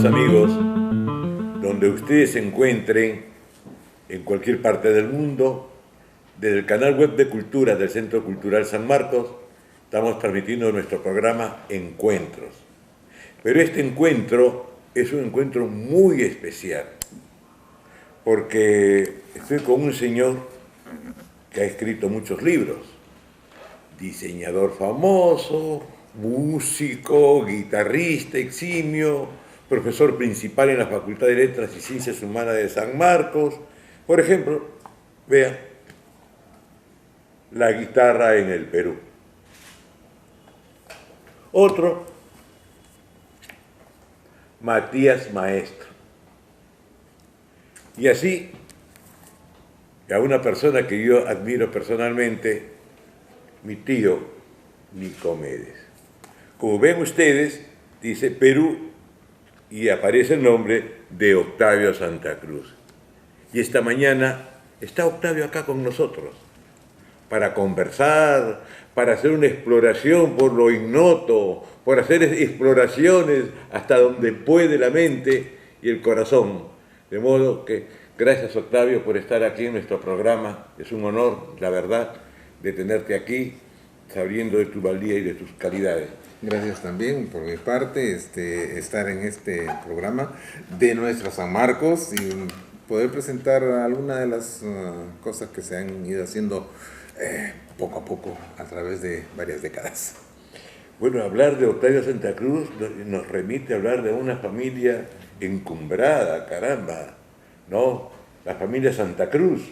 Amigos, donde ustedes se encuentren, en cualquier parte del mundo, desde el canal web de Cultura del Centro Cultural San Marcos, estamos transmitiendo nuestro programa Encuentros. Pero este encuentro es un encuentro muy especial, porque estoy con un señor que ha escrito muchos libros, diseñador famoso, músico, guitarrista eximio, profesor principal en la Facultad de Letras y Ciencias Humanas de San Marcos. Por ejemplo, vean, la guitarra en el Perú. Otro, Matías Maestro. Y así, a una persona que yo admiro personalmente, mi tío Nicomedes. Como ven ustedes, dice Perú, y aparece el nombre de Octavio Santa Cruz. Y esta mañana está Octavio acá con nosotros para conversar, para hacer una exploración por lo ignoto, por hacer exploraciones hasta donde puede la mente y el corazón. De modo que gracias, Octavio, por estar aquí en nuestro programa. Es un honor, la verdad, de tenerte aquí, sabiendo de tu valía y de tus calidades. Gracias también por mi parte, estar en este programa de nuestro San Marcos y poder presentar algunas de las cosas que se han ido haciendo poco a poco a través de varias décadas. Bueno, hablar de Octavio Santa Cruz nos remite a hablar de una familia encumbrada, caramba, ¿no? La familia Santa Cruz,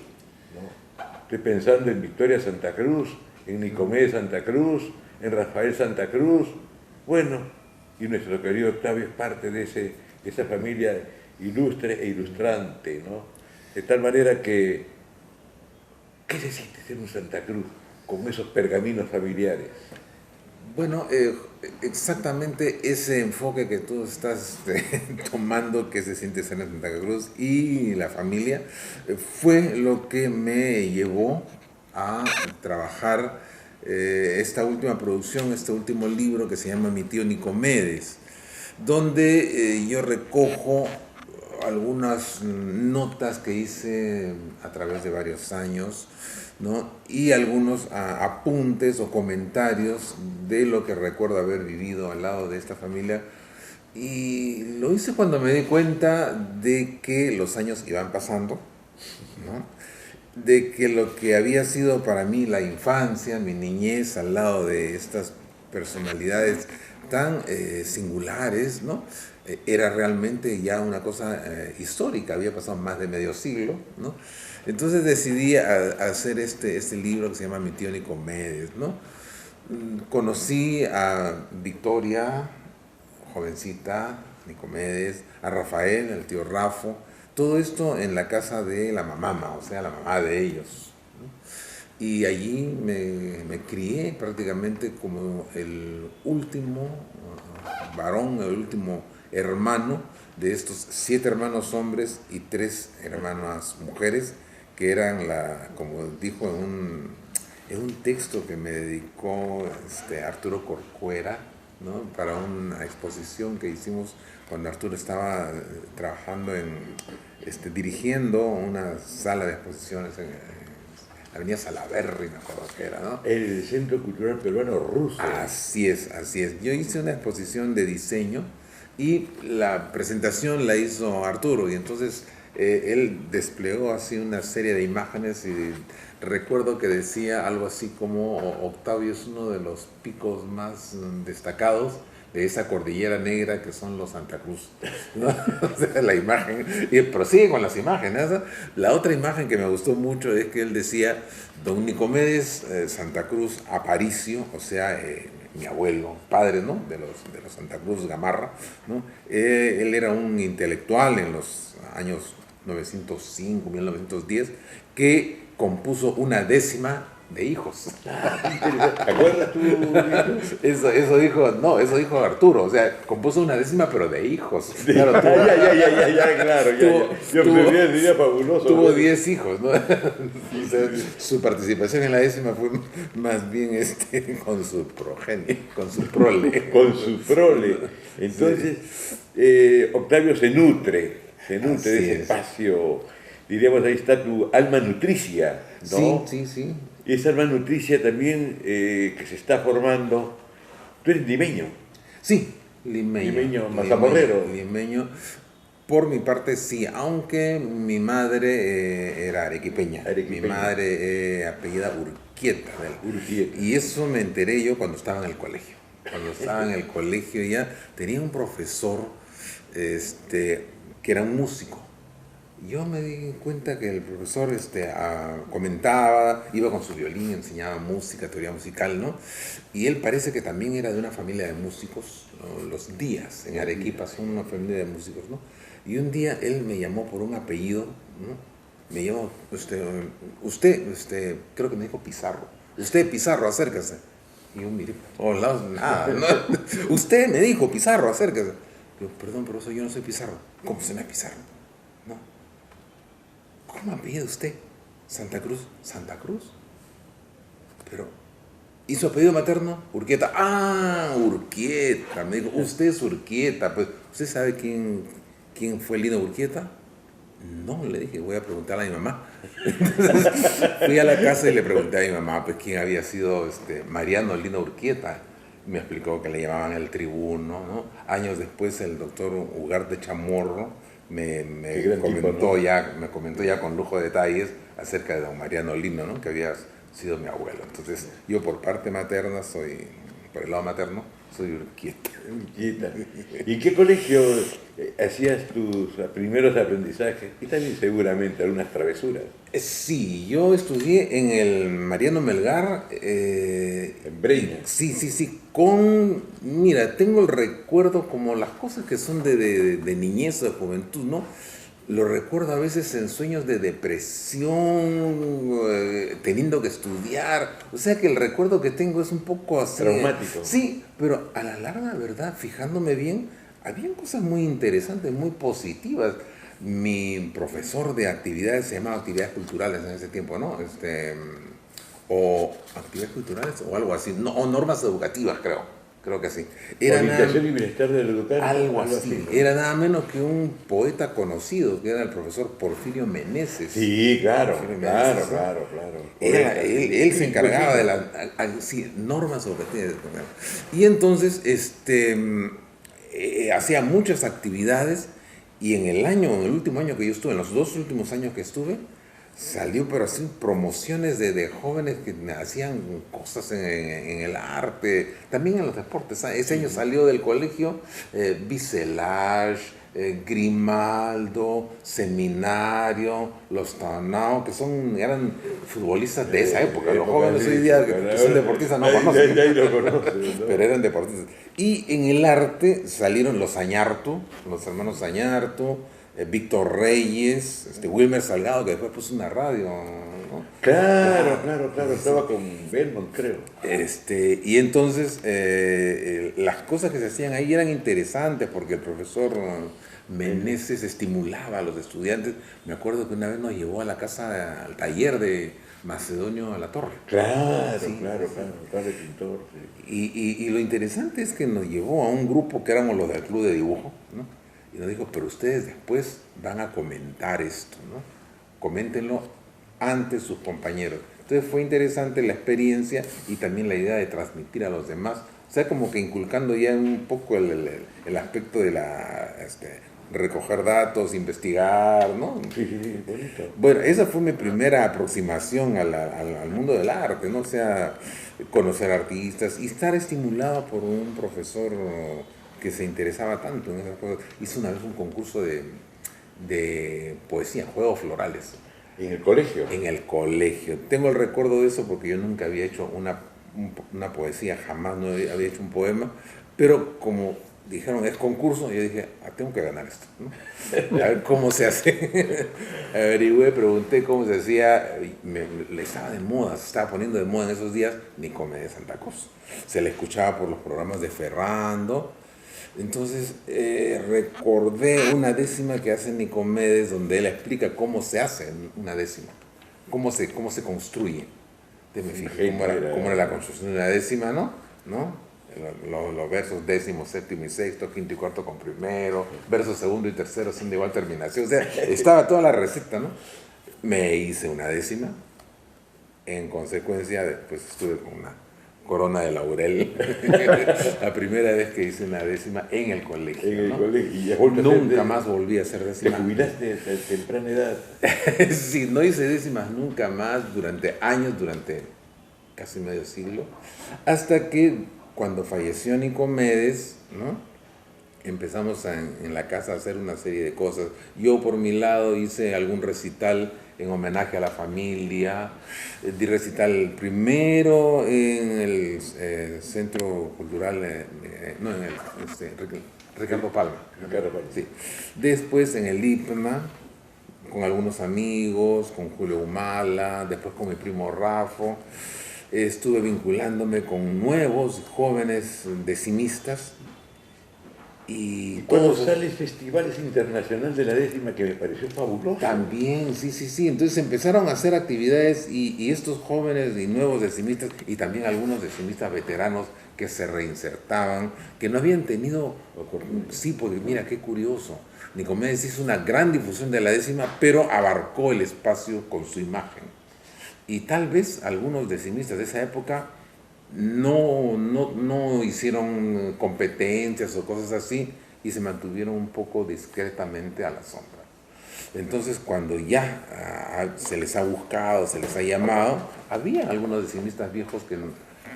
¿no? Estoy pensando en Victoria Santa Cruz, en Nicomedes Santa Cruz, en Rafael Santa Cruz. Bueno, y nuestro querido Octavio es parte de esa familia ilustre e ilustrante, ¿no? De tal manera que, ¿qué se siente ser un Santa Cruz con esos pergaminos familiares? Bueno, exactamente ese enfoque que tú estás tomando, que se siente ser en Santa Cruz y la familia, fue lo que me llevó a trabajar esta última producción, este último libro que se llama Mi tío Nicomedes, donde yo recojo algunas notas que hice a través de varios años, ¿no? Y algunos apuntes o comentarios de lo que recuerdo haber vivido al lado de esta familia. Y lo hice cuando me di cuenta de que los años iban pasando, ¿no? De que lo que había sido para mí la infancia, mi niñez al lado de estas personalidades tan singulares, ¿no? Era realmente ya una cosa histórica, había pasado más de medio siglo, ¿no? Entonces decidí hacer este libro que se llama Mi tío Nicomedes, ¿no? Conocí a Victoria, jovencita, Nicomedes, a Rafael, el tío Rafo, todo esto en la casa de la mamá, o sea, la mamá de ellos, ¿no? Y allí me crié prácticamente como el último varón, el último hermano de estos 7 hermanos hombres y 3 hermanas mujeres, que eran como dijo en un texto que me dedicó Arturo Corcuera, ¿no? Para una exposición que hicimos cuando Arturo estaba trabajando dirigiendo una sala de exposiciones en Avenida Salaberry, me acuerdo que era, ¿no? El Centro Cultural Peruano Ruso. Así es, así es. Yo hice una exposición de diseño y la presentación la hizo Arturo, y entonces él desplegó así una serie de imágenes, y recuerdo que decía algo así como: Octavio es uno de los picos más destacados de esa cordillera negra que son los Santa Cruz, ¿no? O sea, la imagen, y prosigue con las imágenes, ¿no? La otra imagen que me gustó mucho es que él decía: Don Nicomedes Santa Cruz Aparicio, o sea, mi abuelo, padre, ¿no? de los Santa Cruz Gamarra, ¿no? Él era un intelectual en los años 1905, 1910, que compuso una décima de hijos. ¿Te acuerdas tú? Eso dijo Arturo, o sea, compuso una décima pero de hijos. Claro, Claro. Yo diría fabuloso. Tuvo 10 hijos, ¿no? O sea, su participación en la décima fue más bien con su progenie, con su prole. Con su prole. Entonces, Octavio se nutre de ese espacio. Diríamos, ahí está tu alma nutricia, ¿no? Sí. Y esa alma nutricia también que se está formando. Tú eres limeño. Sí, limeño. Mazamorrero. Limeño. Por mi parte sí, aunque mi madre era arequipeña. Mi madre apellida Urquieta. Y eso me enteré yo cuando estaba en el colegio. Cuando estaba en el colegio ya tenía un profesor que era un músico. Yo me di cuenta que el profesor comentaba, iba con su violín, enseñaba música, teoría musical, ¿no? Y él parece que también era de una familia de músicos, ¿no? Los Díaz, en Arequipa, son una familia de músicos, ¿no? Y un día él me llamó por un apellido, ¿no? Me llamó, usted, creo que me dijo Pizarro. Usted, Pizarro, acérquese. Y yo miré por todos lados, nada, ¿no? Usted me dijo, Pizarro, acérquese. Yo, perdón, profesor, yo no soy Pizarro. ¿Cómo se llama Pizarro? No. ¿Cómo apellida usted? Santa Cruz. ¿Santa Cruz? Pero, ¿y su apellido materno? Urquieta. Ah, Urquieta. Me dijo, usted es Urquieta. Pues, ¿usted sabe quién fue Lino Urquieta? No, le dije, voy a preguntarle a mi mamá. Entonces, fui a la casa y le pregunté a mi mamá, pues, quién había sido Mariano Lino Urquieta. Me explicó que le llamaban el tribuno, ¿no? Años después el doctor Ugarte Chamorro me comentó ya con lujo de detalles acerca de don Mariano Lino, ¿no? Que había sido mi abuelo. Entonces, yo por parte materna por el lado materno, soy Urquieta. ¿Y en qué colegio hacías tus primeros aprendizajes? Y también seguramente algunas travesuras. Sí, yo estudié en el Mariano Melgar. En Breña. Sí. Mira, tengo el recuerdo como las cosas que son de niñez o de juventud, ¿no? Lo recuerdo a veces en sueños de depresión, teniendo que estudiar. O sea que el recuerdo que tengo es un poco así. Traumático. Sí, pero a la larga, ¿verdad? Fijándome bien, habían cosas muy interesantes, muy positivas. Mi profesor de actividades se llamaba actividades culturales en ese tiempo, ¿no? O actividades culturales o algo así, no, o normas educativas, creo que sí. Orientación y bienestar del educando. Algo así. Era nada menos que un poeta conocido, que era el profesor Porfirio Meneses. Sí, claro. Él se encargaba de las normas educativas. Y entonces hacía muchas actividades, y en el último año que yo estuve, en los 2 últimos años que estuve, salió, pero así, promociones de jóvenes que hacían cosas en el arte, también en los deportes. Ese año salió del colegio Bicelage, Grimaldo, Seminario, los Tanao, que eran futbolistas de esa época. Los jóvenes hoy día que son deportistas no conocen, pero eran deportistas. Y en el arte salieron los Añartu, los hermanos Añartu, Víctor Reyes, Wilmer Salgado, que después puso una radio, ¿no? Claro, estaba con Belmont, creo. Y entonces las cosas que se hacían ahí eran interesantes, porque el profesor Meneses estimulaba a los estudiantes. Me acuerdo que una vez nos llevó a la casa, al taller de Macedonio Alatorre. Claro, Sí, claro, sí. claro, pintor. Sí. Y lo interesante es que nos llevó a un grupo que éramos los del club de dibujo, ¿no? Y nos dijo, pero ustedes después van a comentar esto, ¿no? Coméntenlo ante sus compañeros. Entonces fue interesante la experiencia y también la idea de transmitir a los demás. O sea, como que inculcando ya un poco el aspecto de recoger datos, investigar, ¿no? Sí, sí, sí, bonito. Bueno, esa fue mi primera aproximación al mundo del arte, ¿no? O sea, conocer artistas y estar estimulado por un profesor que se interesaba tanto en esas cosas. Hice una vez un concurso de poesía, juegos florales. ¿En el colegio? En el colegio. Tengo el recuerdo de eso porque yo nunca había hecho una poesía, jamás no había hecho un poema, pero como dijeron, es concurso, yo dije, tengo que ganar esto, ¿no? A ver cómo se hace. Averigüé, pregunté cómo se hacía, le estaba de moda, se estaba poniendo de moda en esos días Nicomedes de Santa Cruz. Se le escuchaba por los programas de Ferrando. Entonces recordé una décima que hace Nicomedes, donde él explica cómo se hace una décima, cómo se construye. Entonces me fijé cómo era la construcción de una décima, ¿no? Los versos décimo, séptimo y sexto, quinto y cuarto con primero, versos segundo y tercero son de igual terminación. O sea, estaba toda la receta, ¿no? Me hice una décima. En consecuencia, después estuve con una corona de laurel. La primera vez que hice una décima en el colegio. En el ¿no? colegio. Y ya Nunca más volví a hacer te décimas. jubilaste a temprana edad. Sí, no hice décimas nunca más durante años, durante casi medio siglo, hasta que cuando falleció Nicomedes, ¿no? Empezamos en la casa a hacer una serie de cosas. Yo por mi lado hice algún recital en homenaje a la familia, di recital primero en el Centro Cultural, no, en el Ricardo Palma. Ricardo Palma. Sí. Después en el IPMA, con algunos amigos, con Julio Humala, después con mi primo Rafo. Estuve vinculándome con nuevos jóvenes decimistas. Y cuando sale el Festival Internacional de la Décima, que me pareció fabuloso. También, sí. Entonces empezaron a hacer actividades y estos jóvenes y nuevos decimistas, y también algunos decimistas veteranos que se reinsertaban, que no habían tenido... Sí, porque mira, qué curioso. Nicomedes hizo una gran difusión de la décima, pero abarcó el espacio con su imagen. Y tal vez algunos decimistas de esa época no hicieron competencias o cosas así y se mantuvieron un poco discretamente a la sombra. Entonces, cuando ya se les ha buscado, se les ha llamado, había algunos decimistas viejos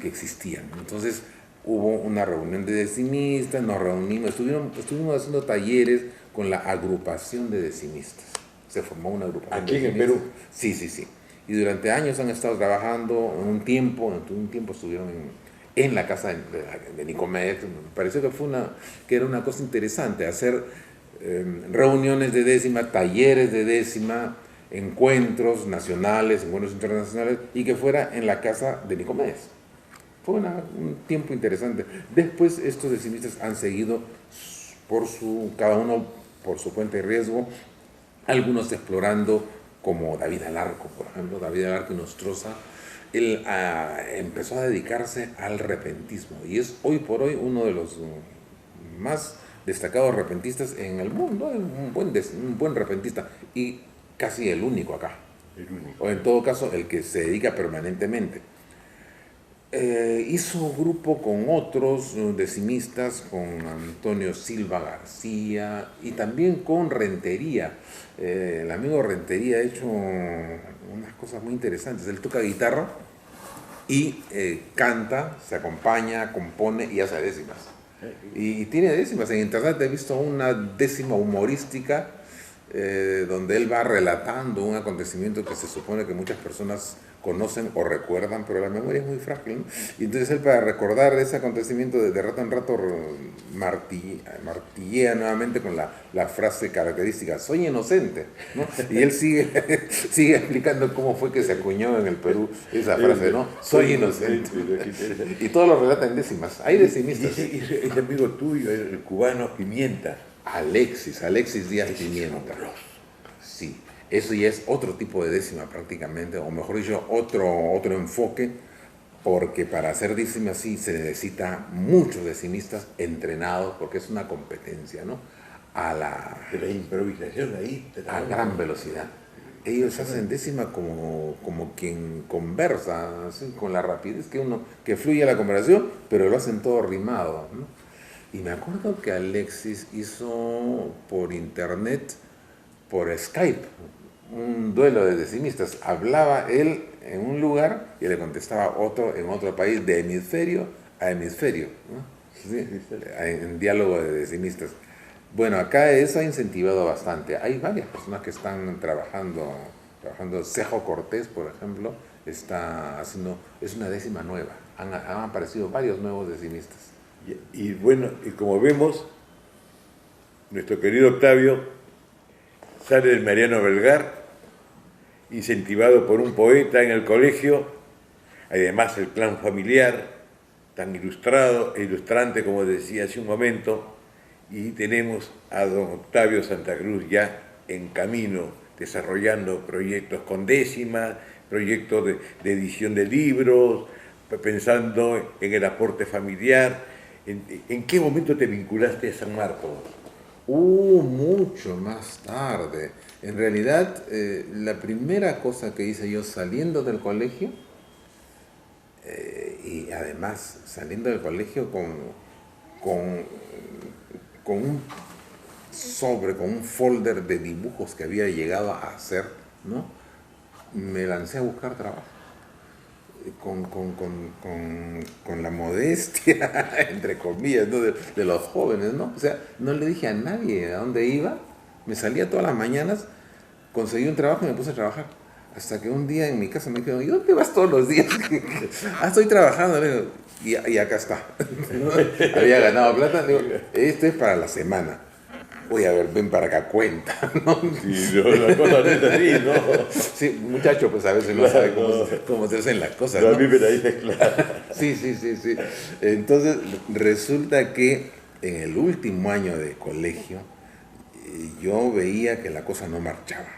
que existían. Entonces, hubo una reunión de decimistas, nos reunimos, estuvimos haciendo talleres con la agrupación de decimistas. Se formó una agrupación. ¿Aquí en Perú? Sí. Y durante años han estado trabajando, en un tiempo estuvieron en la casa de Nicomedes. Me pareció que era una cosa interesante, hacer reuniones de décima, talleres de décima, encuentros nacionales, encuentros internacionales, y que fuera en la casa de Nicomedes. Fue un tiempo interesante. Después estos decimistas han seguido cada uno por su cuenta y riesgo, algunos explorando, como David Alarco, por ejemplo, David Alarco y Nostroza. Él empezó a dedicarse al repentismo y es hoy por hoy uno de los más destacados repentistas en el mundo, un buen repentista y casi el único acá. O en todo caso, el que se dedica permanentemente. Hizo grupo con otros decimistas, con Antonio Silva García y también con Rentería. El amigo Rentería ha hecho unas cosas muy interesantes. Él toca guitarra y canta, se acompaña, compone y hace décimas. Y tiene décimas. En internet he visto una décima humorística donde él va relatando un acontecimiento que se supone que muchas personas conocen o recuerdan, pero la memoria es muy frágil, ¿no? Y entonces él, para recordar ese acontecimiento, de rato en rato martillea nuevamente con la frase característica, soy inocente, ¿no? Y él sigue explicando cómo fue que se acuñó en el Perú esa frase, ¿no? Soy inocente. Y todo lo relata en décimas. Hay decimistas. Ese amigo tuyo, el cubano Pimienta, Alexis Díaz Pimienta. Sí, eso ya es otro tipo de décima prácticamente, o mejor dicho, otro enfoque, porque para hacer décima sí se necesita muchos decimistas entrenados, porque es una competencia, ¿no? De la improvisación ahí. A gran velocidad. Ellos hacen décima como quien conversa, así, con la rapidez que fluye la conversación, pero lo hacen todo rimado, ¿no? Y me acuerdo que Alexis hizo por internet, por Skype, un duelo de decimistas. Hablaba él en un lugar y le contestaba otro en otro país, de hemisferio a hemisferio, ¿no? ¿Sí? En diálogo de decimistas. Bueno, acá eso ha incentivado bastante. Hay varias personas que están trabajando. Cejo Cortés, por ejemplo, está haciendo, es una décima nueva. Han aparecido varios nuevos decimistas. Y bueno, y como vemos, nuestro querido Octavio sale del Mariano Belgar, incentivado por un poeta en el colegio, además el clan familiar, tan ilustrado e ilustrante como decía hace un momento, y tenemos a don Octavio Santa Cruz ya en camino, desarrollando proyectos con décima, proyectos de edición de libros, pensando en el aporte familiar. ¿En qué momento te vinculaste a San Marcos? Mucho más tarde. En realidad, la primera cosa que hice yo saliendo del colegio, y además saliendo del colegio con un sobre, con un folder de dibujos que había llegado a hacer, ¿no? Me lancé a buscar trabajo. Con la modestia, entre comillas, ¿no? de los jóvenes, ¿no? O sea, no le dije a nadie a dónde iba, me salía todas las mañanas, conseguí un trabajo y me puse a trabajar. Hasta que un día en mi casa me dijeron, ¿y dónde vas todos los días? Estoy trabajando, y acá está. Había ganado plata, digo, esto es para la semana. Oye, a ver, ven para acá, cuenta, ¿no? Sí, no, la cosa no es así, ¿no? Sí, muchacho, pues a veces no sabe cómo se hacen las cosas, no, ¿no? a mí me la dices claro. Sí. Entonces, resulta que en el último año de colegio, yo veía que la cosa no marchaba.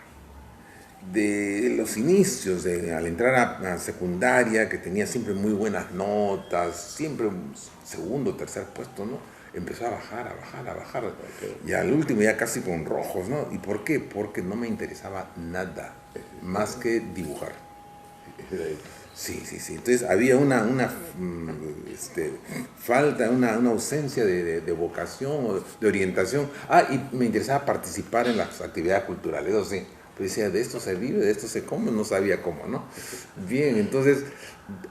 De los inicios, al entrar a secundaria, que tenía siempre muy buenas notas, siempre un segundo, tercer puesto, ¿no? Empezó a bajar. Y al último ya casi con rojos, ¿no? ¿Y por qué? Porque no me interesaba nada más que dibujar. Sí. Entonces había una falta, una ausencia de vocación o de orientación. Y me interesaba participar en las actividades culturales, eso sí. Pues decía, de esto se vive, de esto se come, no sabía cómo, ¿no? Bien, entonces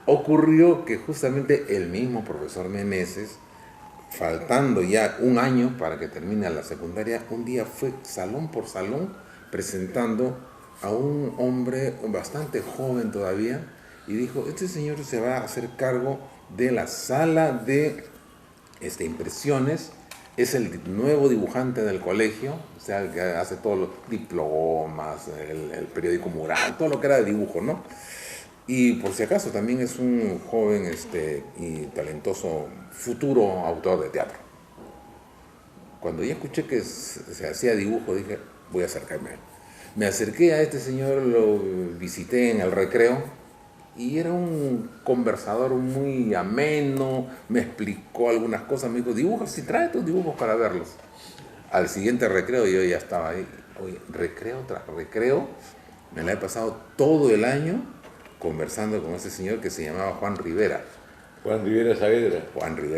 ocurrió que justamente el mismo profesor Meneses, faltando ya un año para que termine la secundaria, un día fue salón por salón presentando a un hombre bastante joven todavía y dijo, este señor se va a hacer cargo de la sala de impresiones, es el nuevo dibujante del colegio, o sea, el que hace todos los diplomas, el periódico mural, todo lo que era de dibujo, ¿no? Y por si acaso también es un joven y talentoso futuro autor de teatro. Cuando ya escuché que se hacía dibujo, dije, voy a acercarme a él. Me acerqué a este señor, lo visité en el recreo y era un conversador muy ameno, me explicó algunas cosas, me dijo, dibuja, si trae tus dibujos para verlos. Al siguiente recreo yo ya estaba ahí, oye, recreo tras recreo, me la he pasado todo el año conversando con ese señor que se llamaba Juan Rivera. Juan Rivera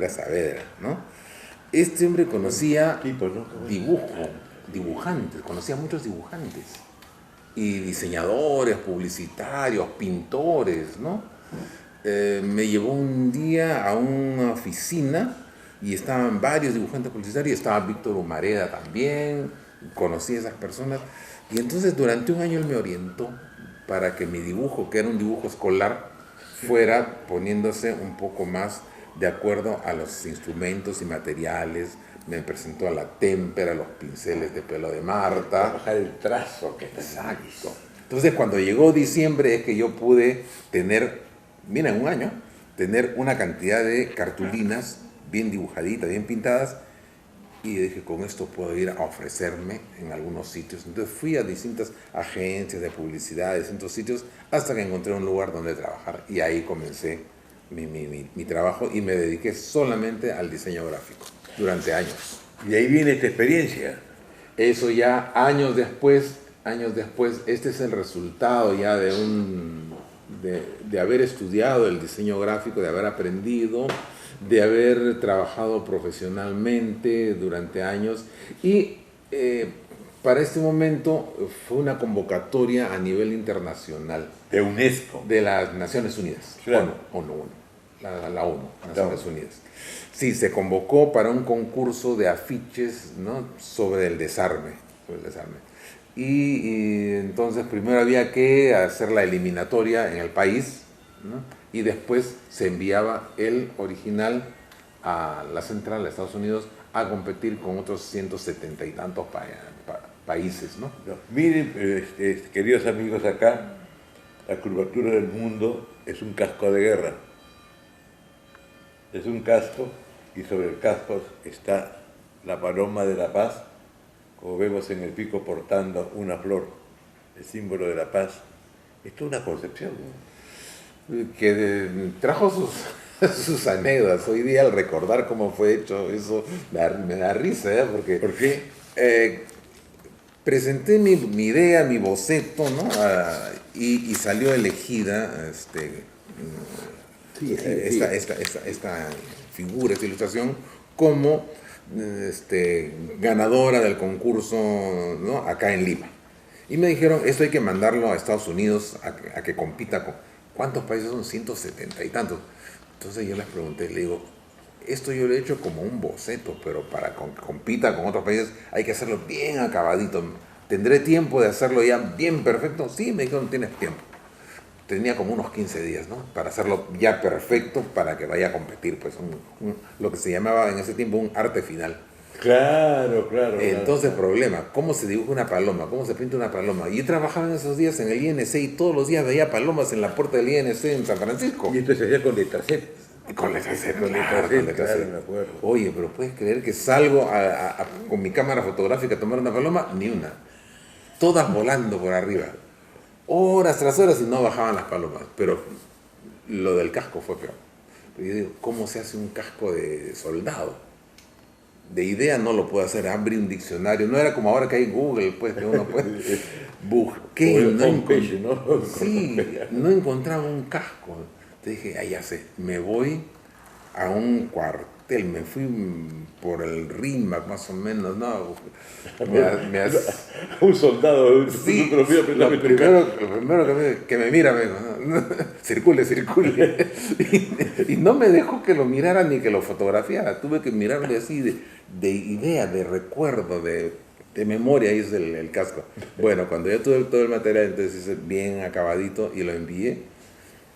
Saavedra, ¿no? Este hombre conocía dibujantes, conocía muchos dibujantes y diseñadores, publicitarios, pintores, ¿no? Me llevó un día a una oficina y estaban varios dibujantes publicitarios, estaba Víctor Humareda también, conocí a esas personas y entonces durante un año él me orientó para que mi dibujo, que era un dibujo escolar, fuera poniéndose un poco más de acuerdo a los instrumentos y materiales. Me presentó a la témpera, los pinceles de pelo de Marta. Trabajar el trazo. Exacto. Entonces cuando llegó diciembre es que yo pude tener, mira, en un año, tener una cantidad de cartulinas bien dibujaditas, bien pintadas, Y dije, con esto puedo ir a ofrecerme en algunos sitios. Entonces fui a distintas agencias de publicidad, de distintos sitios, hasta que encontré un lugar donde trabajar. Y ahí comencé mi trabajo y me dediqué solamente al diseño gráfico durante años. Y ahí viene esta experiencia. Eso ya años después, este es el resultado ya de haber estudiado el diseño gráfico, de haber aprendido, de haber trabajado profesionalmente durante años. Y para este momento fue una convocatoria a nivel internacional. De UNESCO. De las Naciones Unidas. Claro. ONU, la ONU, Naciones Unidas. Sí, se convocó para un concurso de afiches, ¿no?, sobre el desarme. Y entonces primero había que hacer la eliminatoria en el país, ¿no?, y después se enviaba el original a la central de Estados Unidos a competir con otros 170 y tantos países, ¿no? No, miren, queridos amigos, acá la curvatura del mundo es un casco de guerra. Es un casco y sobre el casco está la paloma de la paz, como vemos en el pico portando una flor, el símbolo de la paz. Esto es una concepción, ¿no?, que trajo sus anécdotas. Hoy día, al recordar cómo fue hecho eso, me da risa, ¿eh? Porque ¿Por qué? Presenté mi idea, mi boceto, ¿no? Y salió elegida esta figura, esta ilustración, como ganadora del concurso, ¿no?, acá en Lima. Y me dijeron, esto hay que mandarlo a Estados Unidos a que compita con... ¿Cuántos países son? 170 y tantos. Entonces yo les pregunté, le digo, esto yo lo he hecho como un boceto, pero para que compita con otros países hay que hacerlo bien acabadito. ¿Tendré tiempo de hacerlo ya bien perfecto? Sí, me dijeron, tienes tiempo. Tenía como unos 15 días, ¿no?, para hacerlo ya perfecto, para que vaya a competir, pues lo que se llamaba en ese tiempo un arte final. Claro. Entonces, problema, ¿cómo se dibuja una paloma? ¿Cómo se pinta una paloma? Y yo trabajaba en esos días en el INC y todos los días veía palomas en la puerta del INC en San Francisco. Y esto se hacía con letra Z. Con letra Z, claro, me acuerdo. Oye, pero ¿puedes creer que salgo con mi cámara fotográfica a tomar una paloma? Ni una. Todas volando por arriba. Horas tras horas y no bajaban las palomas. Pero lo del casco fue peor. Yo digo, ¿cómo se hace un casco de soldado? De idea no lo puedo hacer, abrí un diccionario, no era como ahora que hay Google, pues, que uno puede... Busqué, no encontraba un casco. Entonces dije, ya sé, me voy a un cuartel, me fui por el Rímac más o menos, ¿no? Un soldado, sí, lo primero que me mira, me dijo, ¿no? circule. Y no me dejó que lo mirara ni que lo fotografiara, tuve que mirarle así de idea, de recuerdo, de memoria, hice el casco. Bueno, cuando ya tuve todo el material, entonces hice bien acabadito y lo envié.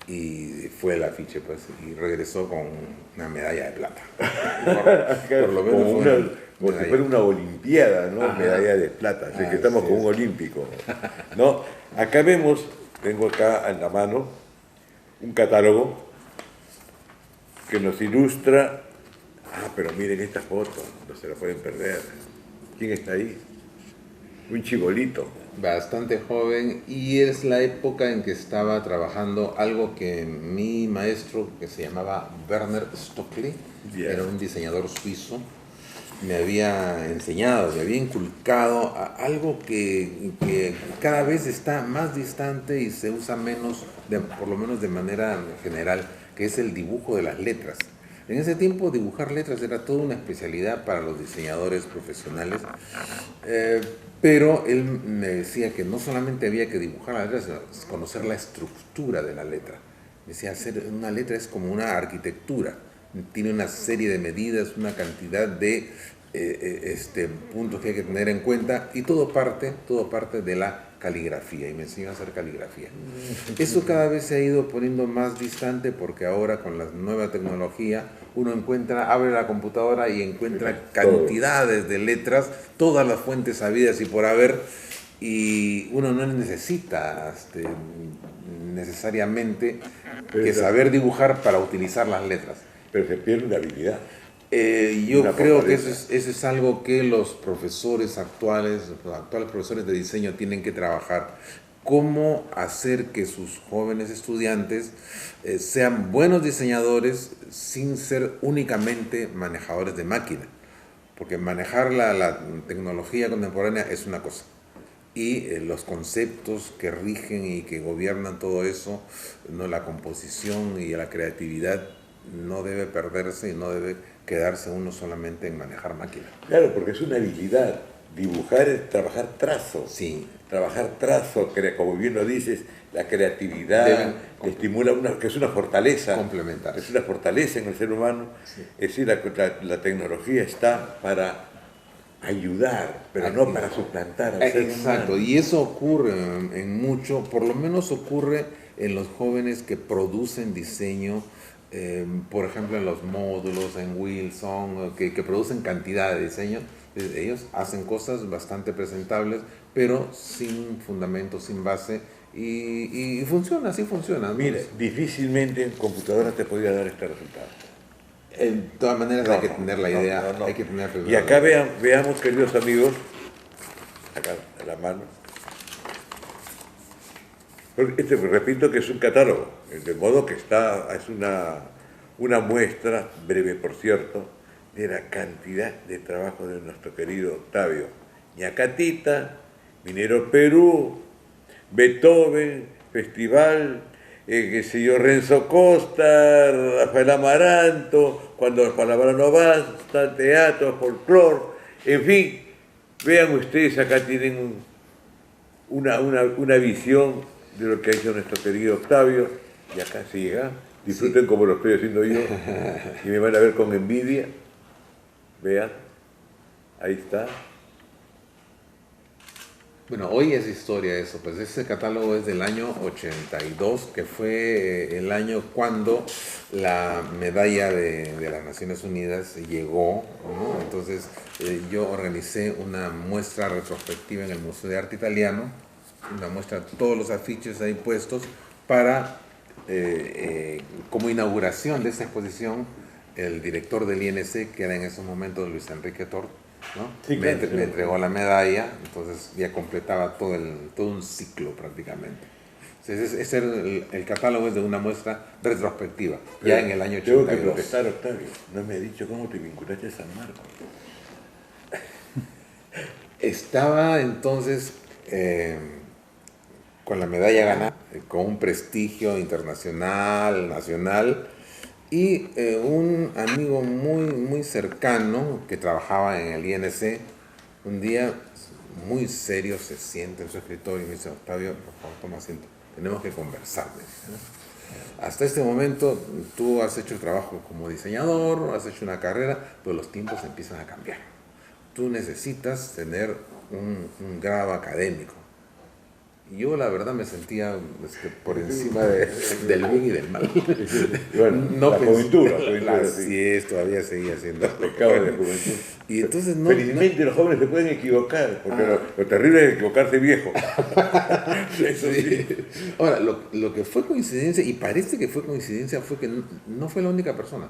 Y fue el afiche, pues, y regresó con una medalla de plata. Por lo menos como si fuera una olimpiada, ¿no? Ajá. Medalla de plata, así que estamos con un olímpico, ¿no? Acá vemos, tengo acá en la mano, un catálogo que nos ilustra. Pero miren esta foto, no se la pueden perder. ¿Quién está ahí? Un chibolito. Bastante joven, y es la época en que estaba trabajando algo que mi maestro, que se llamaba Werner Stockley, era un diseñador suizo, me había enseñado, me había inculcado a algo que cada vez está más distante y se usa menos, por lo menos de manera general, que es el dibujo de las letras. En ese tiempo dibujar letras era toda una especialidad para los diseñadores profesionales, pero él me decía que no solamente había que dibujar las letras, sino conocer la estructura de la letra. Me decía, hacer una letra es como una arquitectura, tiene una serie de medidas, una cantidad de puntos que hay que tener en cuenta, y todo parte de la caligrafía, y me enseñó a hacer caligrafía. Eso cada vez se ha ido poniendo más distante, porque ahora con la nueva tecnología uno abre la computadora y encuentra cantidades de letras, todas las fuentes habidas y por haber, y uno no necesita necesariamente que saber dibujar para utilizar las letras. Pero se pierde la habilidad. Yo Una creo que fortaleza. eso es algo que los profesores actuales, los actuales profesores de diseño tienen que trabajar. Cómo hacer que sus jóvenes estudiantes sean buenos diseñadores sin ser únicamente manejadores de máquina. Porque manejar la tecnología contemporánea es una cosa. Y los conceptos que rigen y que gobiernan todo eso, no, la composición y la creatividad no debe perderse y no debe quedarse uno solamente en manejar máquina. Claro, porque es una habilidad. Dibujar es trabajar trazo. Sí, Trabajar trazo, como bien lo dices, la creatividad deben estimula que es una fortaleza. complementarse. Es una fortaleza en el ser humano. Sí. Es decir, la tecnología está para ayudar, pero no para suplantar al ser Exacto, humano. y eso ocurre en mucho, por lo menos ocurre en los jóvenes que producen diseño, por ejemplo en los módulos, en Wilson, que producen cantidad de diseño. Ellos hacen cosas bastante presentables, pero sin fundamento, sin base, y funciona, así funciona, ¿no? Mira, difícilmente en computadora te podría dar este resultado. De todas maneras No, hay que no, tener la no, idea, no, no. hay que tener Y primero acá la idea. veamos, queridos amigos, acá a la mano. Este, repito que es un catálogo, de modo que es una muestra, breve por cierto, de la cantidad de trabajo de nuestro querido Octavio. Ñacatita, Minero Perú, Beethoven, Festival, qué sé yo, Renzo Costa, Rafael Amaranto, Cuando las palabras no bastan, teatro, folclore, en fin, vean ustedes, acá tienen una visión de lo que ha hecho nuestro querido Octavio, y acá se llega, disfruten Sí. como lo estoy haciendo yo, y me van a ver con envidia, vean, ahí está. Bueno, hoy es historia eso, pues ese catálogo es del año 82, que fue el año cuando la medalla de las Naciones Unidas llegó, ¿no? Entonces yo organicé una muestra retrospectiva en el Museo de Arte Italiano, una muestra de todos los afiches ahí puestos para, como inauguración de esta exposición, el director del INC, que era en esos momentos Luis Enrique Tort, ¿no? Sí, claro, sí. Me entregó la medalla, entonces ya completaba todo un ciclo prácticamente. Entonces, ese era el catálogo es de una muestra retrospectiva, ya en el año Tengo que 82. protestar, Octavio, no me ha dicho cómo te vinculaste a San Marcos. Estaba entonces con la medalla ganada, con un prestigio internacional, nacional, y un amigo muy cercano que trabajaba en el INC, un día muy serio se sienta en su escritorio y me dice: Octavio, por favor, toma asiento, tenemos que conversar, me dice, ¿no? Hasta este momento tú has hecho el trabajo como diseñador, has hecho una carrera, pero los tiempos empiezan a cambiar. Tú necesitas tener un grado académico. Y yo la verdad me sentía por encima del bien y del mal. Bueno, la juventud, Así es, todavía seguía siendo. Pecado de la juventud. Y entonces no... Felizmente los jóvenes se pueden equivocar, porque lo terrible es equivocarse viejo. Eso sí. Ahora, lo que fue coincidencia, y parece que fue coincidencia, fue que no fue la única persona.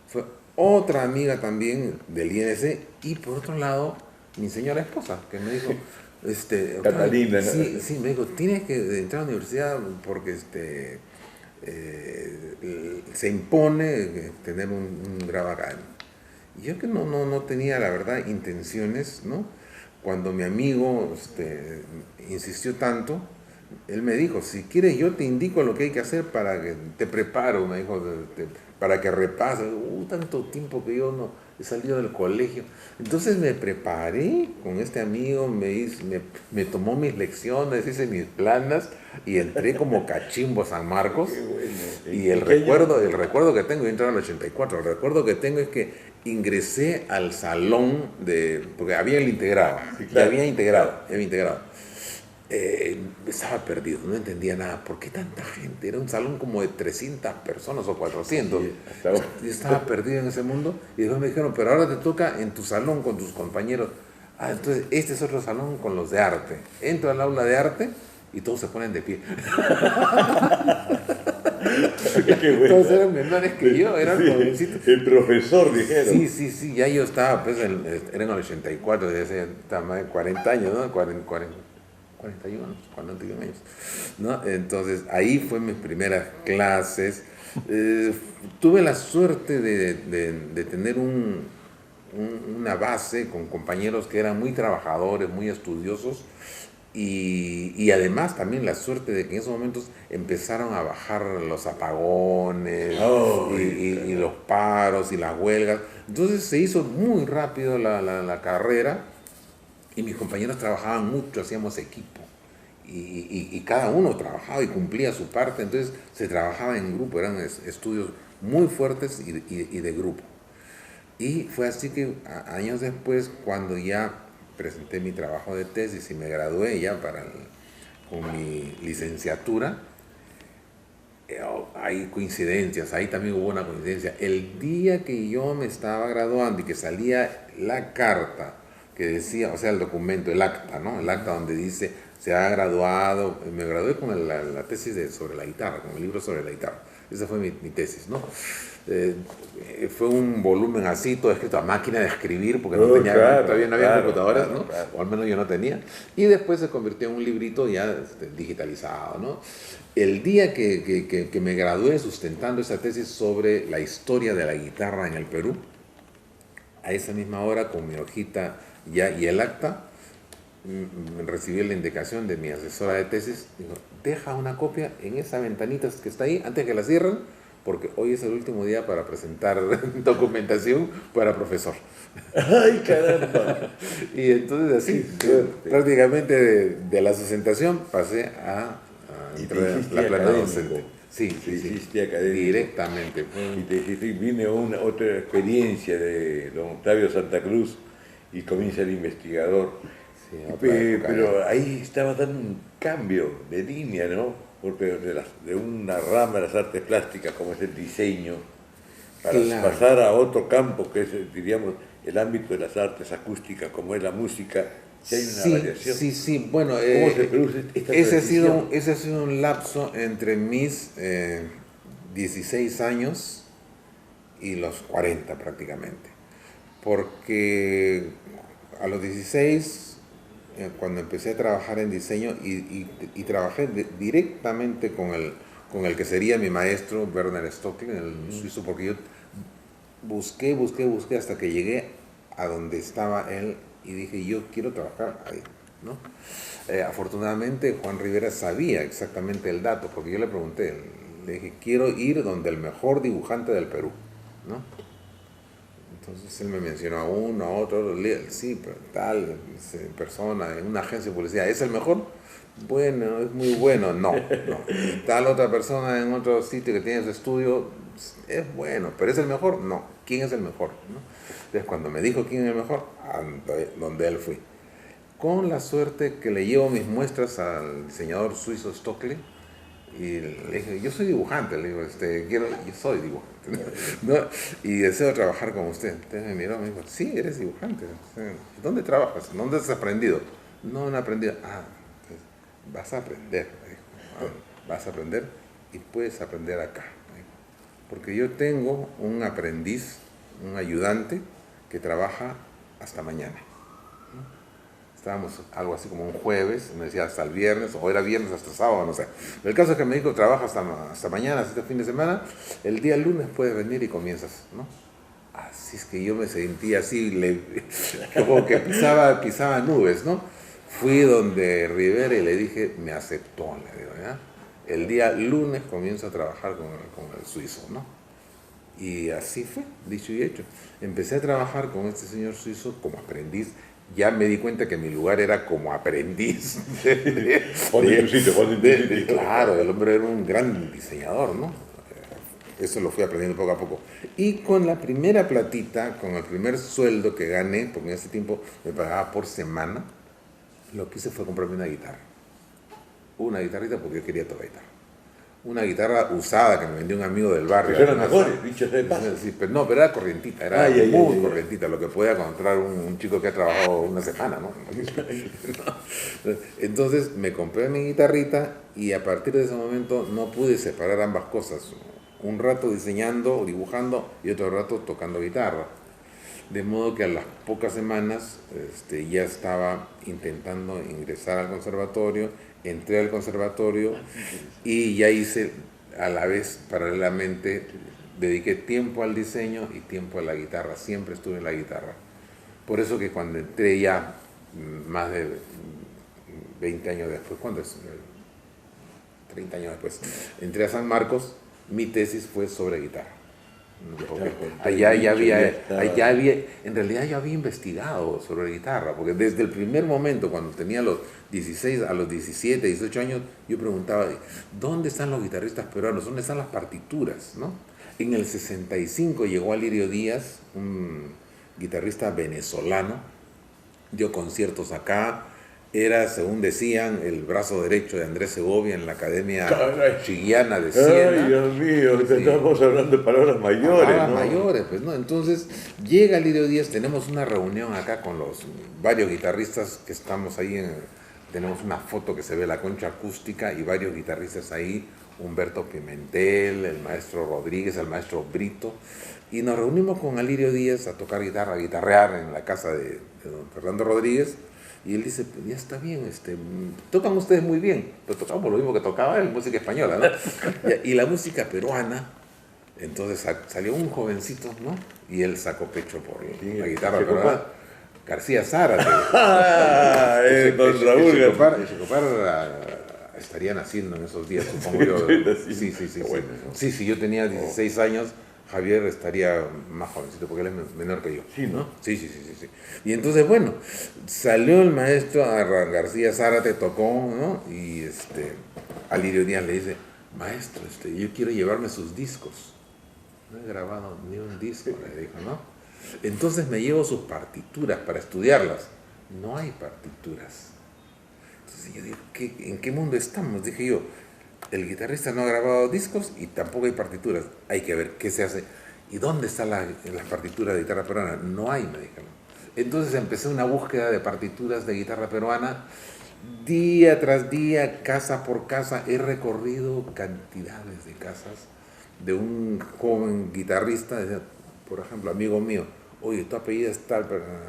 Fue otra amiga también del INC y por otro lado, mi señora esposa, que me dijo... Catalina, ¿no? Sí, me dijo, tienes que entrar a la universidad porque se impone tener un grado académico. Y yo que no tenía, la verdad, intenciones, ¿no? Cuando mi amigo insistió tanto, él me dijo: si quieres yo te indico lo que hay que hacer para que te preparo, me dijo, para que repases. Tanto tiempo que yo no he salido del colegio. Entonces me preparé con este amigo, me tomó mis lecciones, hice mis planas y entré como cachimbo a San Marcos. Qué bueno. Y el recuerdo que tengo, yo entré en el 84, el recuerdo que tengo es que ingresé al salón porque había el integrado, Sí, ya claro. había integrado. Estaba perdido, no entendía nada. ¿Por qué tanta gente? Era un salón como de 300 personas o 400. Sí, hasta ahora. Yo estaba perdido en ese mundo y después me dijeron: pero ahora te toca en tu salón con tus compañeros. Entonces este es otro salón con los de arte. Entro al aula de arte y todos se ponen de pie. Qué bueno. Todos eran menores que yo, eran Sí, jovencitos. el profesor, dijeron. Sí, ya yo estaba, pues, era en el 84, desde hace más de 40 años, ¿no? 41, 41 años, ¿no? Entonces, ahí fue mis primeras clases. Tuve la suerte de tener una base con compañeros que eran muy trabajadores, muy estudiosos, y además también la suerte de que en esos momentos empezaron a bajar los apagones y los paros y las huelgas. Entonces se hizo muy rápido la carrera y mis compañeros trabajaban mucho, hacíamos equipo. Y cada uno trabajaba y cumplía su parte, entonces se trabajaba en grupo, eran estudios muy fuertes y de grupo. Y fue así que años después, cuando ya presenté mi trabajo de tesis y me gradué ya con mi licenciatura, hay coincidencias, ahí también hubo una coincidencia. El día que yo me estaba graduando y que salía la carta que decía, o sea, el documento, el acta, ¿no? El acta donde dice, se ha graduado, me gradué con la tesis sobre la guitarra, con el libro sobre la guitarra. Esa fue mi tesis, ¿no? Fue un volumen así, todo escrito a máquina de escribir, porque todavía no había computadoras, ¿no? Claro. O al menos yo no tenía. Y después se convirtió en un librito ya digitalizado, ¿no? El día que me gradué sustentando esa tesis sobre la historia de la guitarra en el Perú, a esa misma hora, con mi hojita ya y el acta, recibí la indicación de mi asesora de tesis, dijo, deja una copia en esa ventanita que está ahí, antes que la cierren, porque hoy es el último día para presentar documentación para profesor. ¡Ay, caramba! Y entonces así, prácticamente de la sustentación pasé a entrar en la plana docente. Sí, académico. Directamente. Y te dijiste, viene otra experiencia de don Octavio Santa Cruz y comienza el investigador. Sí, pero ahí estaba dando un cambio de línea, ¿no? Porque de una rama de las artes plásticas como es el diseño, para pasar a otro campo que es, diríamos, el ámbito de las artes acústicas como es la música, si hay una variación. Sí, bueno, ¿Cómo se produce esta transición? Ese ha sido un lapso entre mis 16 años y los 40 prácticamente, porque a los 16, cuando empecé a trabajar en diseño y trabajé directamente con el que sería mi maestro, Werner Stockley, el suizo, porque yo busqué hasta que llegué a donde estaba él y dije, yo quiero trabajar ahí, ¿no? Afortunadamente Juan Rivera sabía exactamente el dato, porque yo le pregunté, le dije, quiero ir donde el mejor dibujante del Perú, ¿no? Entonces él me mencionó a uno, a otro, sí, pero tal persona en una agencia de publicidad, ¿es el mejor? Bueno, es muy bueno, no. Y tal otra persona en otro sitio que tiene su estudio, es bueno, pero ¿es el mejor? No. ¿Quién es el mejor? ¿No? Entonces cuando me dijo quién es el mejor, donde él fui. Con la suerte que le llevo mis muestras al diseñador suizo Stockley, y le dije, yo soy dibujante, le digo, yo soy dibujante, ¿no? Y deseo trabajar con usted. Entonces me miró y me dijo, sí, eres dibujante. ¿Dónde trabajas? ¿Dónde has aprendido? No he aprendido. Entonces, vas a aprender, me dijo. Vas a aprender y puedes aprender acá. Porque yo tengo un aprendiz, un ayudante, que trabaja hasta mañana. Estábamos algo así como un jueves, me decía hasta el viernes, o era viernes hasta sábado, no sé. El caso es que me dijo, trabaja hasta mañana, hasta este fin de semana, el día lunes puedes venir y comienzas, ¿no? Así es que yo me sentía así, como que pisaba nubes, ¿no? Fui donde Rivera y le dije, me aceptó, le digo, ¿ya? El día lunes comienzo a trabajar con el suizo, ¿no? Y así fue, dicho y hecho. Empecé a trabajar con este señor suizo como aprendiz. Ya me di cuenta que mi lugar era como aprendiz. Claro, el hombre era un gran diseñador, ¿no? Eso lo fui aprendiendo poco a poco. Y con la primera platita, con el primer sueldo que gané, porque en ese tiempo me pagaba por semana, lo que hice fue comprarme una guitarra. Una guitarrita porque yo quería tocar guitarra. Una guitarra usada que me vendió un amigo del barrio. Pero eran mejores, dichos de paso. Sí, pero era corrientita, era muy corrientita, lo que podía encontrar un chico que ha trabajado una semana, ¿no? Entonces me compré mi guitarrita y a partir de ese momento no pude separar ambas cosas. un rato diseñando o dibujando y otro rato tocando guitarra. De modo que a las pocas semanas ya estaba intentando ingresar al conservatorio, entré al conservatorio y ya hice a la vez, paralelamente, dediqué tiempo al diseño y tiempo a la guitarra, siempre estuve en la guitarra. Por eso que cuando entré ya, más de 20 años después, ¿cuánto es? 30 años después, entré a San Marcos, mi tesis fue sobre guitarra. Allá ya había, en realidad yo había investigado sobre guitarra, porque desde el primer momento, cuando tenía los 16, a los 17, 18 años, yo preguntaba, ¿dónde están los guitarristas peruanos? ¿Dónde están las partituras? ¿No? En el 65 llegó Alirio Díaz, un guitarrista venezolano, dio conciertos acá, era, según decían, el brazo derecho de Andrés Segovia en la Academia Chiguiana de Siena. Ay, Dios mío, sí. Estamos hablando de palabras mayores, palabras ¿no? mayores, pues, ¿no? Entonces, llega Alirio Díaz, tenemos una reunión acá con los varios guitarristas que estamos ahí, tenemos una foto que se ve la concha acústica y varios guitarristas ahí, Humberto Pimentel, el maestro Rodríguez, el maestro Brito, y nos reunimos con Alirio Díaz a tocar guitarra, a guitarrear en la casa de don Fernando Rodríguez. Y él dice, ya está bien, tocan ustedes muy bien, pero tocamos lo mismo que tocaba él, música española, ¿no? Y la música peruana, entonces salió un jovencito, ¿no? Y él sacó pecho por la guitarra peruana. García Zárate. Con Raúl. Estaría naciendo en esos días, supongo yo. Sí. Bueno, ¿no? Sí, yo tenía 16 años. Javier estaría más jovencito porque él es menor que yo. Sí, ¿no? Sí. Y entonces, bueno, salió el maestro García Zárate, tocó, ¿no? Y Alirio Díaz le dice, maestro, yo quiero llevarme sus discos. No he grabado ni un disco, le dijo, ¿no? Entonces me llevo sus partituras para estudiarlas. No hay partituras. Entonces yo digo, ¿en qué mundo estamos? Dije yo, el guitarrista no ha grabado discos y tampoco hay partituras. Hay que ver qué se hace. ¿Y dónde están las partituras de guitarra peruana? No hay, me dijeron. Entonces empecé una búsqueda de partituras de guitarra peruana. Día tras día, casa por casa, he recorrido cantidades de casas de un joven guitarrista, por ejemplo, amigo mío. Oye, tu apellido es tal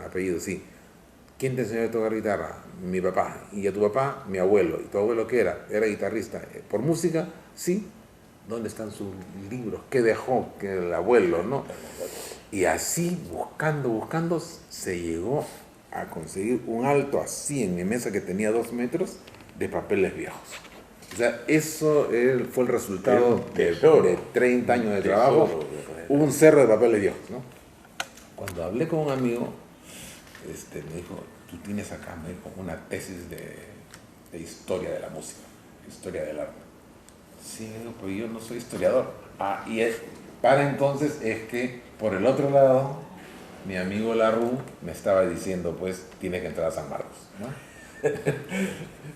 apellido, sí. ¿Quién te enseñó a tocar guitarra? Mi papá. ¿Y a tu papá? Mi abuelo. ¿Y tu abuelo qué era? Era guitarrista. ¿Por música? Sí. ¿Dónde están sus libros? ¿Qué dejó que el abuelo, no? Y así, buscando, se llegó a conseguir un alto así en mi mesa que tenía 2 metros de papeles viejos. O sea, eso fue el resultado de 30 años de trabajo. Un cerro de papeles viejos, ¿no? Cuando hablé con un amigo, me dijo, tú tienes acá, me dijo, una tesis de historia de la música, historia del arte. Sí, me dijo, pero yo no soy historiador. Para entonces es que, por el otro lado, mi amigo Larru me estaba diciendo, pues, tiene que entrar a San Marcos, ¿no?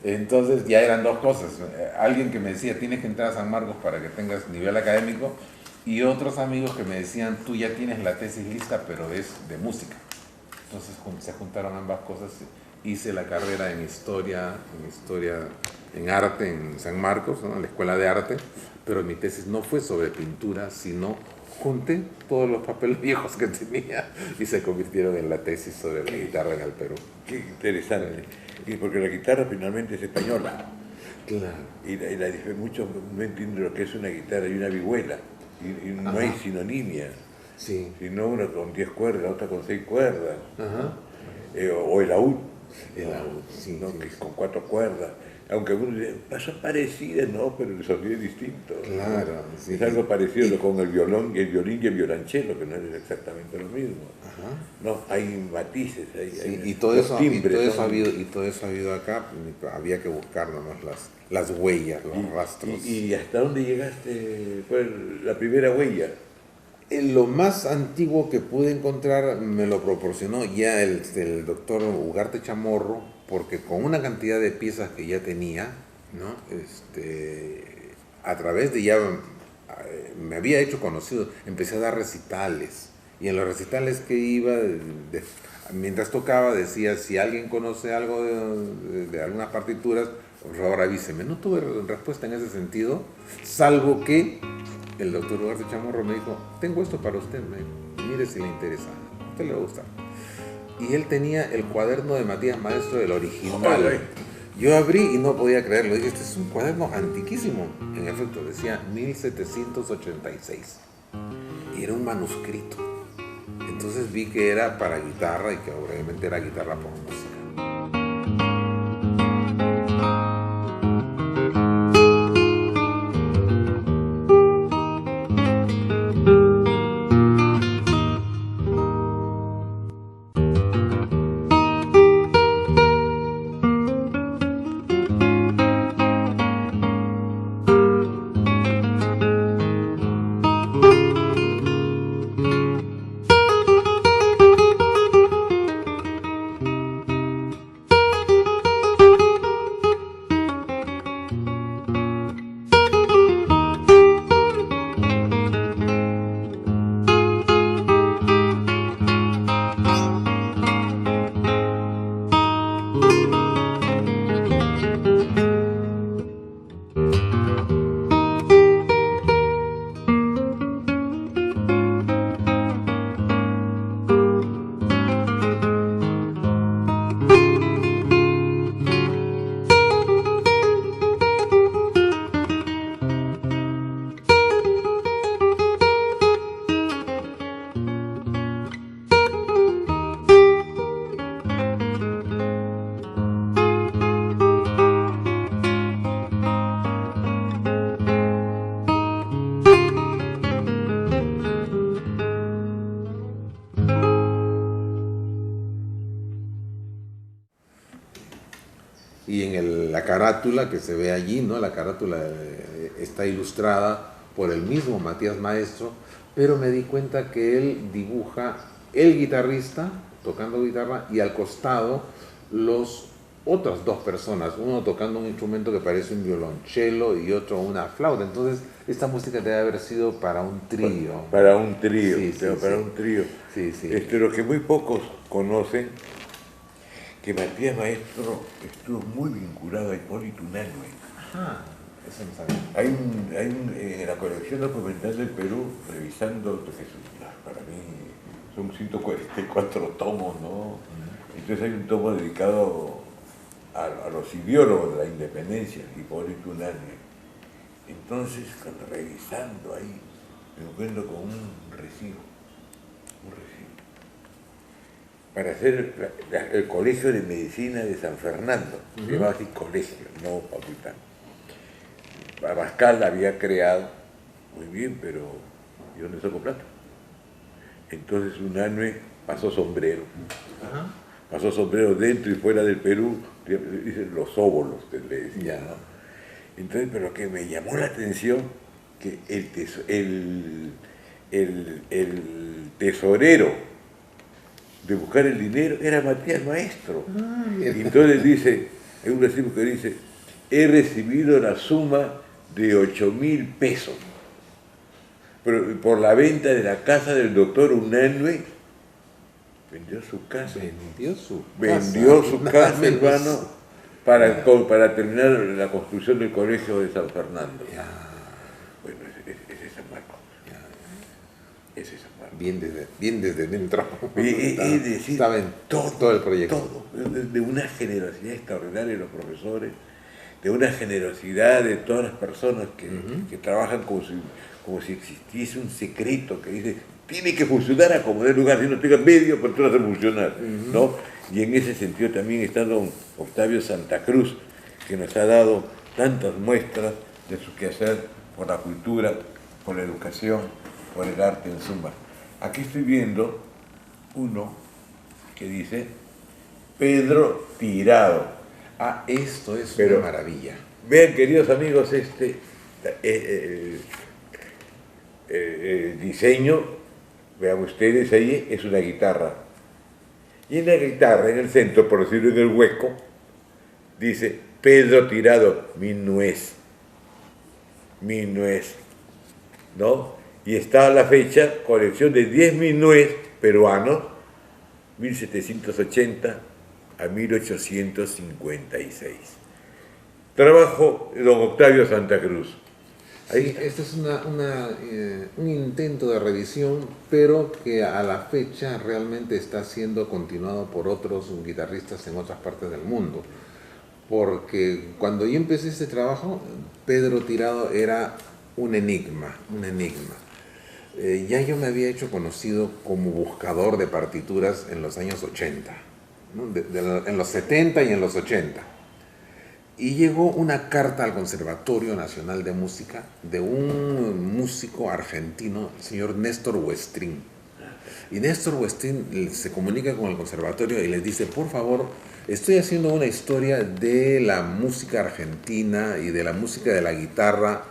Entonces ya eran dos cosas. Alguien que me decía, tienes que entrar a San Marcos para que tengas nivel académico, y otros amigos que me decían, tú ya tienes la tesis lista, pero es de música. Entonces se juntaron ambas cosas, hice la carrera en historia, en arte en San Marcos, ¿no? En la Escuela de Arte, pero mi tesis no fue sobre pintura, sino junté todos los papeles viejos que tenía y se convirtieron en la tesis sobre la guitarra en el Perú. Qué interesante. Y porque la guitarra finalmente es española. Claro. Y muchos no entienden lo que es una guitarra y una vihuela. Y no hay sinonimia. Sí. Sino una con 10 cuerdas, otra con 6 cuerdas. Ajá. O el laúd. El laúd, sí, ¿no? sí, Que es sí. con 4 cuerdas. Aunque algunos dicen, son parecidas, no, pero el sonido es distinto. Claro, sí. Es algo parecido con el violín y el violonchelo, que no es exactamente lo mismo. Ajá. No, hay matices, Sí, hay y todo los eso timbres, ha habido acá, había que buscar nomás las huellas, los rastros. ¿Y hasta dónde llegaste? ¿Cuál la primera huella? Lo más antiguo que pude encontrar me lo proporcionó ya el doctor Ugarte Chamorro, porque con una cantidad de piezas que ya tenía, ¿no? A través de ya me había hecho conocido, empecé a dar recitales, y en los recitales que iba, mientras tocaba, decía, si alguien conoce algo de algunas partituras, por favor avíseme. No tuve respuesta en ese sentido, salvo que el doctor Ugarte Chamorro me dijo, tengo esto para usted, mire si le interesa, a usted le va a gustar. Y él tenía el cuaderno de Matías Maestro, el original. Yo abrí y no podía creerlo. Dije, este es un cuaderno antiquísimo. En efecto, decía 1786. Y era un manuscrito. Entonces vi que era para guitarra y que obviamente era guitarra por música. Y en la carátula que se ve allí, ¿no? La carátula está ilustrada por el mismo Matías Maestro, pero me di cuenta que él dibuja el guitarrista tocando guitarra y al costado los otras dos personas, uno tocando un instrumento que parece un violonchelo y otro una flauta. Entonces, esta música debe haber sido para un trío. Para un trío, Sí, sí, para sí. un trío. Sí, sí. Lo que muy pocos conocen, que Matías Maestro estuvo muy vinculado a Hipólito Unanue. Ajá, eso no sabía. En la colección documental del Perú, revisando, porque para mí son 144 tomos, ¿no? Entonces hay un tomo dedicado a los ideólogos de la independencia, Hipólito Unanue. Entonces, cuando revisando ahí, me encuentro con un recibo. Para hacer el Colegio de Medicina de San Fernando, se llamaba así colegio, no facultad. Abascal la había creado, muy bien, pero ¿y dónde sacó plata? Entonces Unanue pasó sombrero. Ajá. Pasó sombrero dentro y fuera del Perú, dicen los óbolos, le decía, ¿no? Entonces, pero que me llamó la atención que el tesorero de buscar el dinero era Matías Maestro. Y entonces dice, hay un recibo que dice, he recibido la suma de 8.000 pesos por la venta de la casa del doctor Unanue. Vendió su casa. Vendió su casa, hermano, para terminar la construcción del colegio de San Fernando. Ya. Bueno, ese es San Marcos. Ese es San Marcos. Bien desde dentro. Es decir, estaba en todo el proyecto. Todo, de una generosidad extraordinaria de los profesores, de una generosidad de todas las personas que trabajan como si existiese un secreto que dice, tiene que funcionar a como dé lugar, si no tenga medio, pues tú lo haces funcionar, ¿no? Y en ese sentido también está don Octavio Santa Cruz, que nos ha dado tantas muestras de su quehacer por la cultura, por la educación, por el arte en suma. Aquí estoy viendo uno que dice Pedro Tirado. Ah, esto es Pero una maravilla. vean, queridos amigos, diseño, vean ustedes ahí, es una guitarra. Y en la guitarra, en el centro, por decirlo en el hueco, dice Pedro Tirado, mi nuez, ¿no? Y está a la fecha, colección de 10 minués peruanos, 1780 a 1856. Trabajo de don Octavio Santa Cruz. Sí, Ahí, este es un intento de revisión, pero que a la fecha realmente está siendo continuado por otros guitarristas en otras partes del mundo. Porque cuando yo empecé este trabajo, Pedro Tirado era un enigma, un enigma. Ya yo me había hecho conocido como buscador de partituras en los años 80, ¿no? En los 70 y en los 80. Y llegó una carta al Conservatorio Nacional de Música de un músico argentino, el señor Néstor Westrin. Y Néstor Westrin se comunica con el conservatorio y les dice, por favor, estoy haciendo una historia de la música argentina y de la música de la guitarra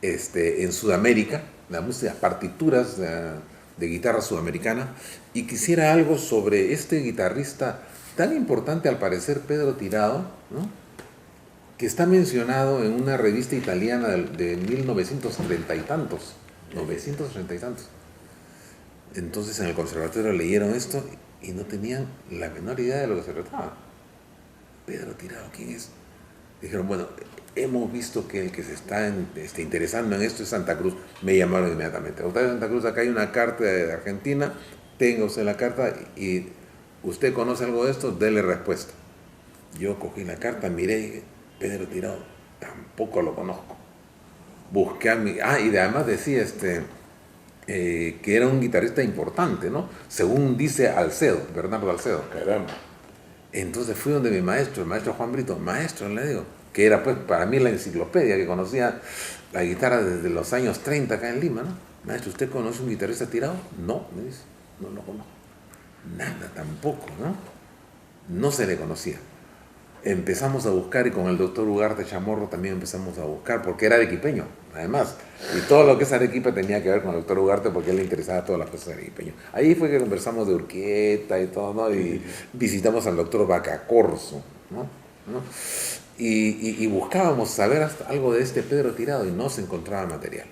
en Sudamérica, la música, partituras de guitarra sudamericana, y quisiera algo sobre este guitarrista tan importante al parecer, Pedro Tirado, ¿no? Que está mencionado en una revista italiana de 1930 y tantos, 930 y tantos. Entonces en el conservatorio leyeron esto y no tenían la menor idea de lo que se trataba. Pedro Tirado, ¿quién es? Dijeron, bueno, hemos visto que el que se está interesando en esto es Santa Cruz. Me llamaron inmediatamente. Octavio Santa Cruz, acá hay una carta de Argentina, tenga usted la carta y usted conoce algo de esto, dele respuesta. Yo cogí la carta, miré y dije, Pedro Tirado, tampoco lo conozco. Busqué a mi... Ah, y además decía que era un guitarrista importante, ¿no? Según dice Alcedo, Bernardo Alcedo. caramba. Entonces fui donde mi maestro, el maestro Juan Brito, maestro, le digo, que era pues para mí la enciclopedia, que conocía la guitarra desde los años 30 acá en Lima, ¿no? Maestro, ¿usted conoce un guitarrista Tirado? No, me dice, no lo conozco. Nada, tampoco, ¿no? No se le conocía. Empezamos a buscar y con el doctor Ugarte Chamorro también empezamos a buscar, porque era arequipeño, además. Y todo lo que es Arequipa tenía que ver con el doctor Ugarte porque a él le interesaba todas las cosas de arequipeño. Ahí fue que conversamos de Urquieta y todo, ¿no? Y visitamos al doctor Vacacorso, ¿no? ¿No? Y buscábamos saber algo de este Pedro Tirado y no se encontraba material.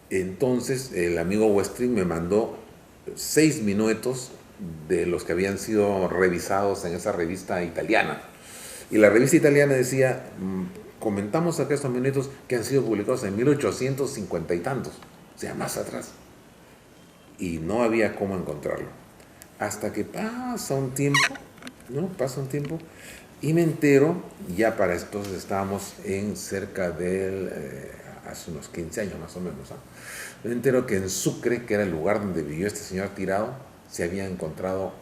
Entonces el amigo Westring me mandó 6 minuetos de los que habían sido revisados en esa revista italiana. Y la revista italiana decía, comentamos acá estos minutos que han sido publicados en 1850 y tantos, o sea, más atrás. Y no había cómo encontrarlo. Hasta que pasa un tiempo, ¿no? Pasa un tiempo y me entero, ya para entonces estábamos en cerca del, hace unos 15 años más o menos, ¿no? Me entero que en Sucre, que era el lugar donde vivió este señor Tirado, se había encontrado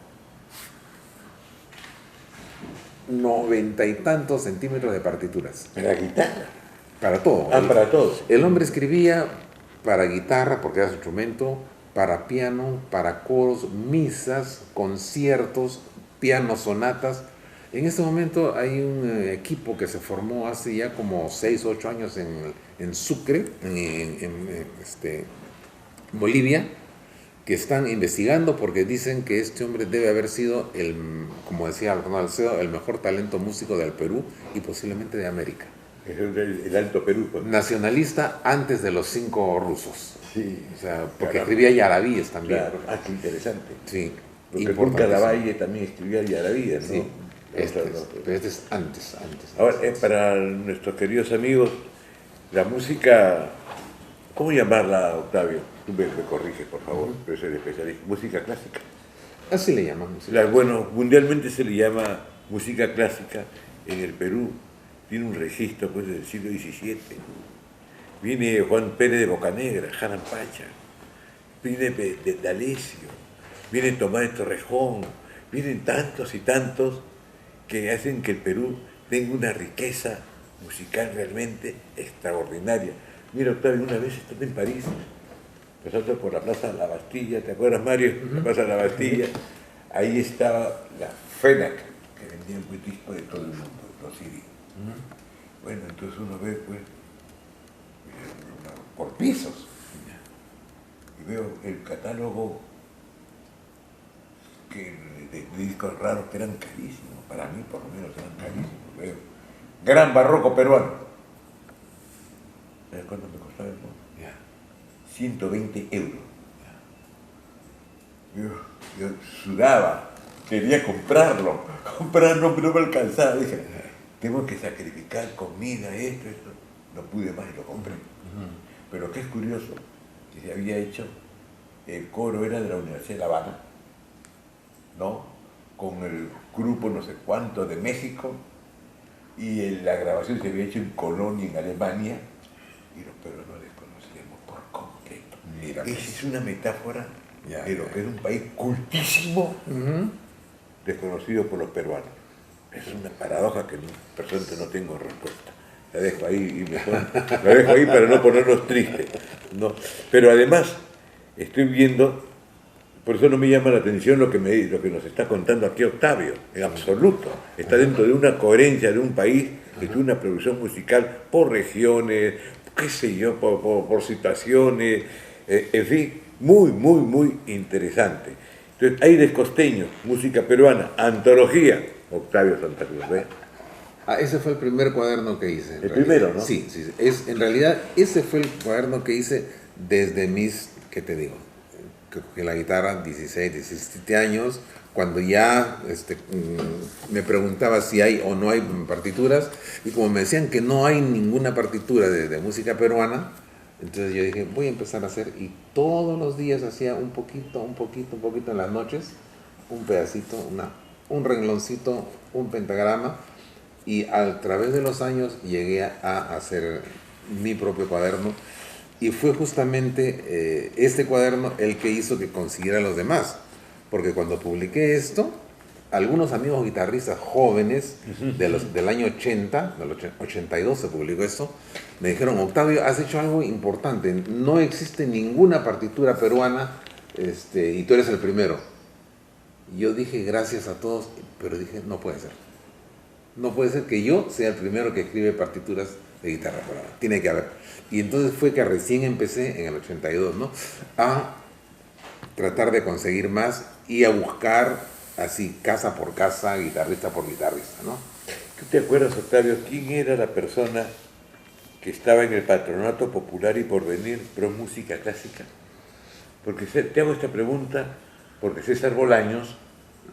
90 y tantos centímetros de partituras. Para guitarra. Para todo. Ah, para todos. El hombre escribía para guitarra, porque era su instrumento, para piano, para coros, misas, conciertos, pianos, sonatas. En este momento hay un equipo que se formó hace ya como 6 o 8 años en Sucre, en Bolivia, que están investigando porque dicen que este hombre debe haber sido, como decía Bernardo Alcedo, el mejor talento músico del Perú y posiblemente de América. Es el Alto Perú. Pues. Nacionalista antes de los 5 rusos. Sí. O sea, porque Caramba. escribía yarabíes también. Claro. Ah, qué interesante. Sí. Porque Nunca Lavalle también escribía Yaravía, ¿no? Sí. Pero Este es antes. Ahora, para nuestros queridos amigos, la música, ¿cómo llamarla, Octavio? Tú me corriges, por favor, tú eres el especialista. Música clásica. Así le llamamos. Bueno, mundialmente se le llama música clásica. En el Perú tiene un registro pues, del siglo XVII. Viene Juan Pérez de Bocanegra, Hanan Pacha, viene de D'Alessio, viene Tomás de Torrejón, vienen tantos y tantos que hacen que el Perú tenga una riqueza musical realmente extraordinaria. Mira, Octavio, una vez estando en París, pasando por la Plaza de la Bastilla, ¿te acuerdas, Mario? La Plaza de la Bastilla, ahí estaba la FENAC, que vendía pues discos de todo el mundo, los CDs. Bueno, entonces uno ve, pues, por pisos, y veo el catálogo de discos raros que eran carísimos, para mí por lo menos eran carísimos, veo. Gran barroco peruano. ¿Sabes cuánto me costaba eso? 120 euros. Yo sudaba, quería comprarlo, no me alcanzaba. Dije, tengo que sacrificar comida, esto. no pude más y lo compré. Pero lo que es curioso, que se había hecho, el coro era de la Universidad de La Habana, ¿no? Con el grupo no sé cuánto de México, y la grabación se había hecho en Colonia, en Alemania, y los peruanos desconocíamos por completo. Mira, Esa es una metáfora Ya, de lo ya. que es un país cultísimo, desconocido por los peruanos. Es una paradoja que personalmente no tengo respuesta. La dejo ahí y mejor, la dejo ahí para no ponernos tristes, ¿no? Pero además, estoy viendo, por eso no me llama la atención lo que nos está contando aquí Octavio, en absoluto. Está dentro de una coherencia de un país que tiene una producción musical por regiones, qué sé yo, por situaciones, en fin, muy, muy, muy interesante. Entonces, Aires Costeños, música peruana, antología, Octavio Santa Cruz, ¿ves? Ese fue el primer cuaderno que hice. El primero, ¿no? Sí, sí. En realidad, ese fue el cuaderno que hice desde mis, ¿qué te digo? Que cogí la guitarra, 16, 17 años, cuando ya me preguntaba si hay o no hay partituras, y como me decían que no hay ninguna partitura de música peruana, entonces yo dije, voy a empezar a hacer, y todos los días hacía un poquito, un poquito, un poquito en las noches, un pedacito, un rengloncito, un pentagrama, y a través de los años llegué a hacer mi propio cuaderno, y fue justamente este cuaderno el que hizo que consiguiera a los demás, porque cuando publiqué esto, algunos amigos guitarristas jóvenes del año 80, del 82 se publicó esto, me dijeron, Octavio, has hecho algo importante, no existe ninguna partitura peruana y tú eres el primero. Y yo dije, gracias a todos, pero dije, no puede ser. No puede ser que yo sea el primero que escribe partituras de guitarra peruana, tiene que haber. Y entonces fue que recién empecé, en el 82, ¿no?, a tratar de conseguir más y a buscar así casa por casa, guitarrista por guitarrista, ¿no? ¿Tú te acuerdas, Octavio, quién era la persona que estaba en el Patronato Popular y Porvenir pro música clásica? Porque te hago esta pregunta porque César Bolaños,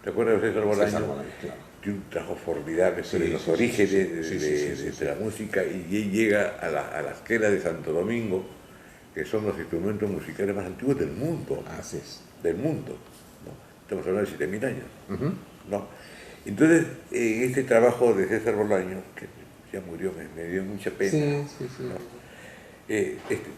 ¿te acuerdas de César Bolaños? César Bolaños, claro. Tiene un trabajo formidable sobre Sí, los sí, orígenes sí, de la música, y él llega a la esquela de Santo Domingo, que son los instrumentos musicales más antiguos del mundo. Así es. Del mundo, ¿no? Estamos hablando de 7.000 años, Ujú. ¿no? Entonces, en este trabajo de César Bolaños, que ya murió, me dio mucha pena, Sí. ¿no?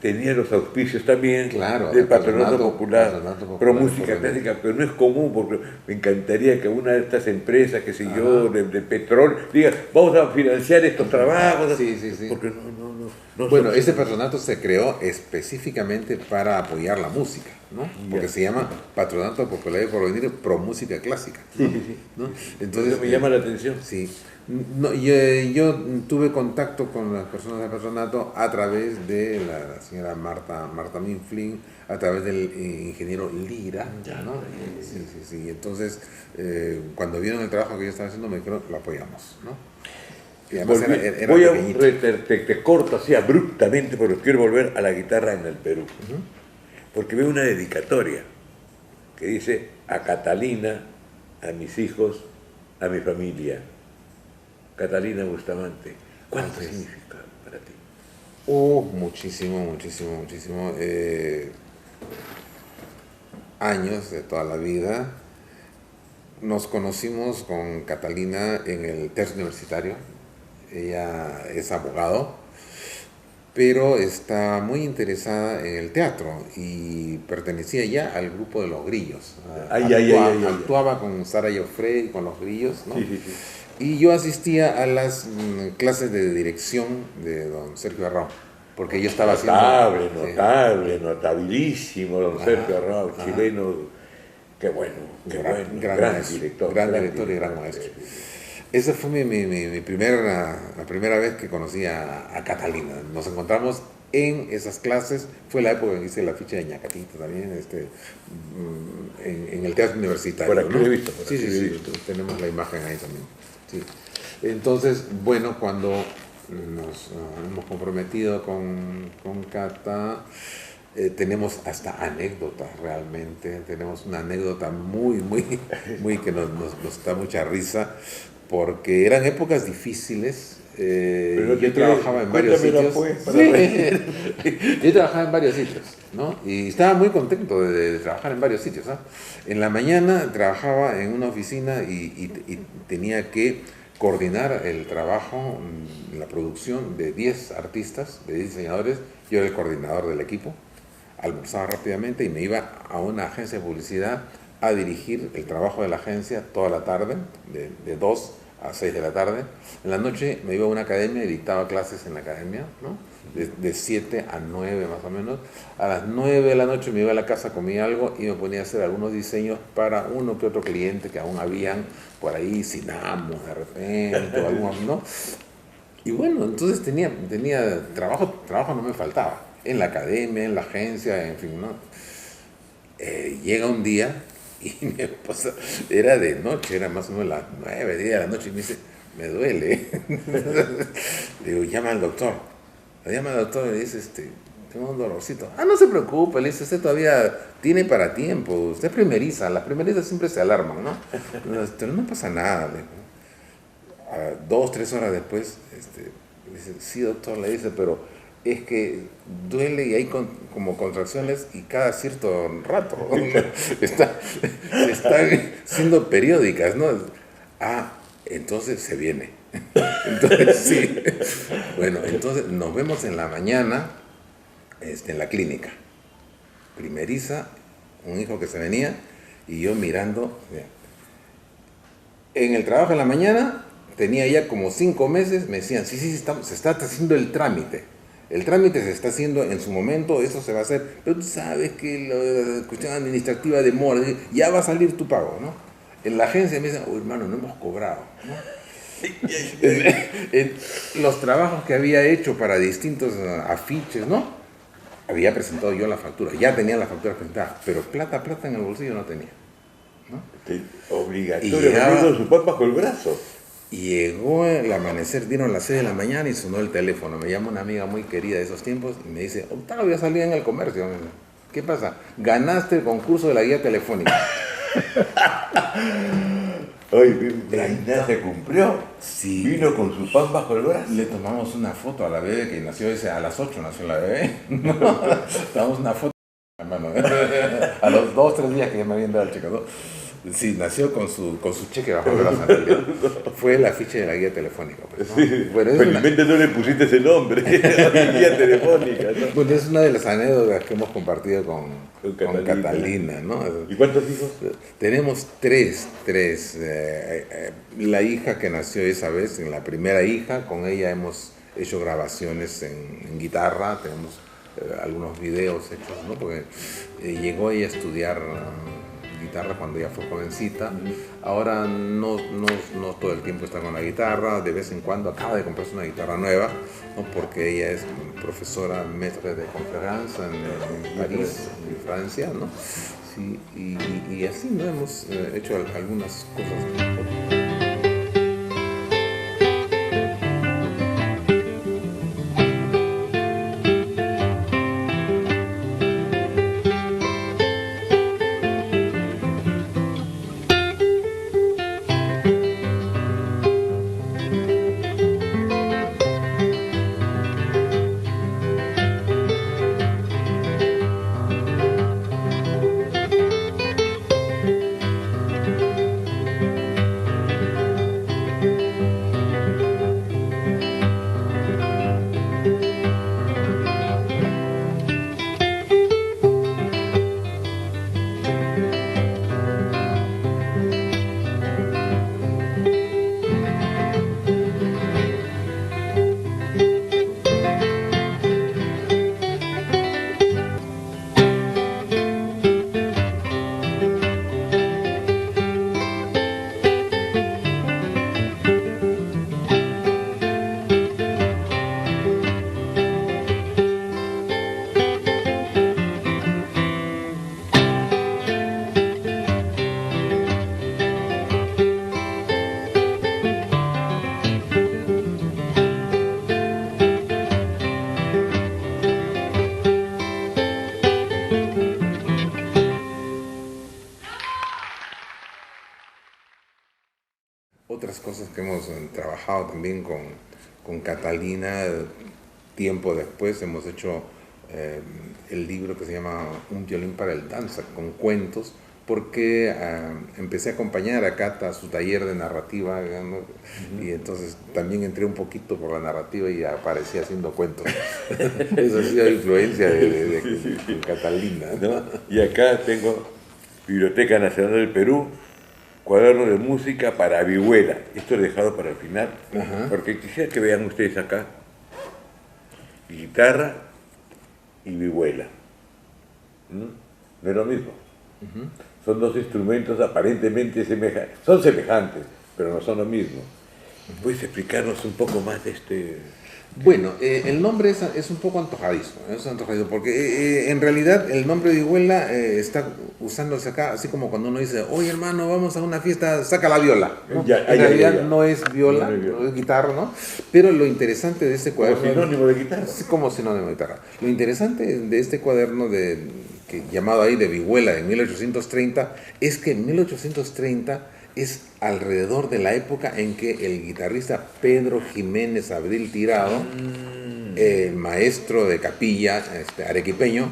Tenía los auspicios también, Claro, del Patronato Popular, Patronato Popular pro de música Porvenir. clásica, pero no es común, porque me encantaría que una de estas empresas, qué sé yo, Ajá. de petróleo, diga, vamos a financiar estos trabajos, Sí. porque no Bueno, son- este patronato se creó específicamente para apoyar la música, ¿no? Porque Ya. se llama Patronato Popular de Porvenir Pro Música Clásica, ¿no? ¿No? Entonces, Eso me llama la atención. sí. No, yo tuve contacto con las personas del patronato a través de la señora Marta Minflin, a través del ingeniero Lira, ¿no? Sí. Entonces, cuando vieron el trabajo que yo estaba haciendo, me dijeron, lo apoyamos, ¿no? Y además era Voy a pequeñito. te corto así abruptamente porque quiero volver a la guitarra en el Perú. Porque veo una dedicatoria que dice: a Catalina, a mis hijos, a mi familia. Catalina Bustamante. ¿Cuánto Así es. significa para ti? Muchísimo. Años de toda la vida. Nos conocimos con Catalina en el TERS universitario. Ella es abogado, pero está muy interesada en el teatro y pertenecía ya al grupo de Los Grillos. Actuaba con Sara Joffre y con Los Grillos, ¿no? Sí. Y yo asistía a las clases de dirección de don Sergio Arrau, porque yo estaba haciendo... Notabilísimo, don Sergio Arrau, chileno. Qué bueno, gran maestro, director. gran director y gran maestro. Esa fue la primera vez que conocí a Catalina. Nos encontramos en esas clases. Fue la época en que hice la ficha de Ñacatito también, en el teatro universitario. Por aquí ¿no? lo he visto. Sí, tenemos la imagen ahí también. Sí. Entonces, bueno, cuando nos hemos comprometido con Cata, tenemos hasta anécdotas realmente. Tenemos una anécdota muy que nos da mucha risa, porque eran épocas difíciles. Pero yo trabajaba en varios cuéntamela, sitios. pues, para Sí. Yo trabajaba en varios sitios, ¿no? Y estaba muy contento de trabajar en varios sitios, ¿no? En la mañana trabajaba en una oficina y tenía que coordinar el trabajo, la producción de 10 artistas, de 10 diseñadores. Yo era el coordinador del equipo. Almorzaba rápidamente y me iba a una agencia de publicidad a dirigir el trabajo de la agencia toda la tarde, de 2 a 6 de la tarde. En la noche me iba a una academia y dictaba clases en la academia, ¿no? De 7 a 9 más o menos. A las 9 de la noche me iba a la casa, comía algo y me ponía a hacer algunos diseños para uno que otro cliente que aún habían por ahí, Sinamos de repente, o algunos, ¿no? Y bueno, entonces tenía trabajo no me faltaba, en la academia, en la agencia, en fin, ¿no? Llega un día y mi esposa, era de noche, era más o menos las 9, 10 de la noche, y me dice, me duele. Le digo, llama al doctor. Le llama al doctor y le dice, tengo un dolorcito. Ah, no se preocupe, le dice, usted todavía tiene para tiempo, usted es primeriza, las primerizas siempre se alarman, ¿no? Pero no pasa nada, le digo. 2, 3 horas después, dice, sí doctor, le dice, pero es que duele y hay como contracciones y cada cierto rato están siendo periódicas, ¿no? Ah, entonces se viene. Entonces sí. Bueno, entonces nos vemos en la mañana en la clínica. Primeriza, un hijo que se venía y yo mirando. En el trabajo en la mañana tenía ya como 5 meses, me decían, sí, se está haciendo el trámite. El trámite se está haciendo en su momento, eso se va a hacer, pero tú sabes que la cuestión administrativa demora, ya va a salir tu pago, ¿no? En la agencia me dicen, oh, hermano, no hemos cobrado, ¿no? en los trabajos que había hecho para distintos afiches, ¿no? Había presentado yo la factura, ya tenía la factura presentada, pero plata en el bolsillo no tenía, ¿no? Obligatorio, con su pan bajo el brazo. Llegó el amanecer, dieron las 6 de la mañana y sonó el teléfono. Me llama una amiga muy querida de esos tiempos y me dice, Octavio, ya salí en el comercio. ¿Qué pasa? Ganaste el concurso de la guía telefónica. Oye, la se cumplió. Sí. Vino con su pan bajo el brazo. Le tomamos una foto a la bebé que nació a las 8, nació la bebé. Tomamos una foto, hermano. A los 2, 3 días que ya me habían dado el cheque, ¿no? Sí, nació con su cheque bajo el brazo. Fue el afiche de la guía telefónica. Pues, ¿no? Sí, bueno, felizmente no le pusiste ese nombre, guía telefónica, ¿no? Bueno, es una de las anécdotas que hemos compartido con Catalina, ¿no? ¿Y cuántos hijos? Tenemos tres. La hija que nació esa vez, en la primera hija, con ella hemos hecho grabaciones en guitarra, tenemos algunos videos hechos, ¿no? Porque llegó ella a estudiar guitarra cuando ella fue jovencita. Ahora no todo el tiempo está con la guitarra, de vez en cuando acaba de comprarse una guitarra nueva, ¿no? Porque ella es profesora maître de conférence en París, en Francia, ¿no? Sí, y así, ¿no? Hemos hecho algunas cosas. Otras cosas que hemos trabajado también con Catalina, tiempo después, hemos hecho el libro que se llama Un violín para el danza, con cuentos, porque empecé a acompañar a Cata a su taller de narrativa, ¿no? Y entonces también entré un poquito por la narrativa y aparecí haciendo cuentos. Eso ha sido influencia de Catalina, ¿no? Y acá tengo Biblioteca Nacional del Perú, cuaderno de música para vihuela. Esto lo he dejado para el final, porque quisiera que vean ustedes acá guitarra y vihuela. No es lo mismo. Son dos instrumentos aparentemente semejantes. Son semejantes, pero no son lo mismo. ¿Puedes explicarnos un poco más de este? Bueno, el nombre es un poco antojadizo, porque en realidad el nombre de vihuela está usándose acá, así como cuando uno dice, oye hermano, vamos a una fiesta, saca la viola, ¿no? En realidad no es viola, no es guitarra, ¿no? Pero lo interesante de este cuaderno... Como sinónimo de guitarra. Como sinónimo de guitarra. Lo interesante de este cuaderno llamado ahí de vihuela de 1830 es que en 1830 es alrededor de la época en que el guitarrista Pedro Jiménez Abril Tirado, el maestro de capilla arequipeño,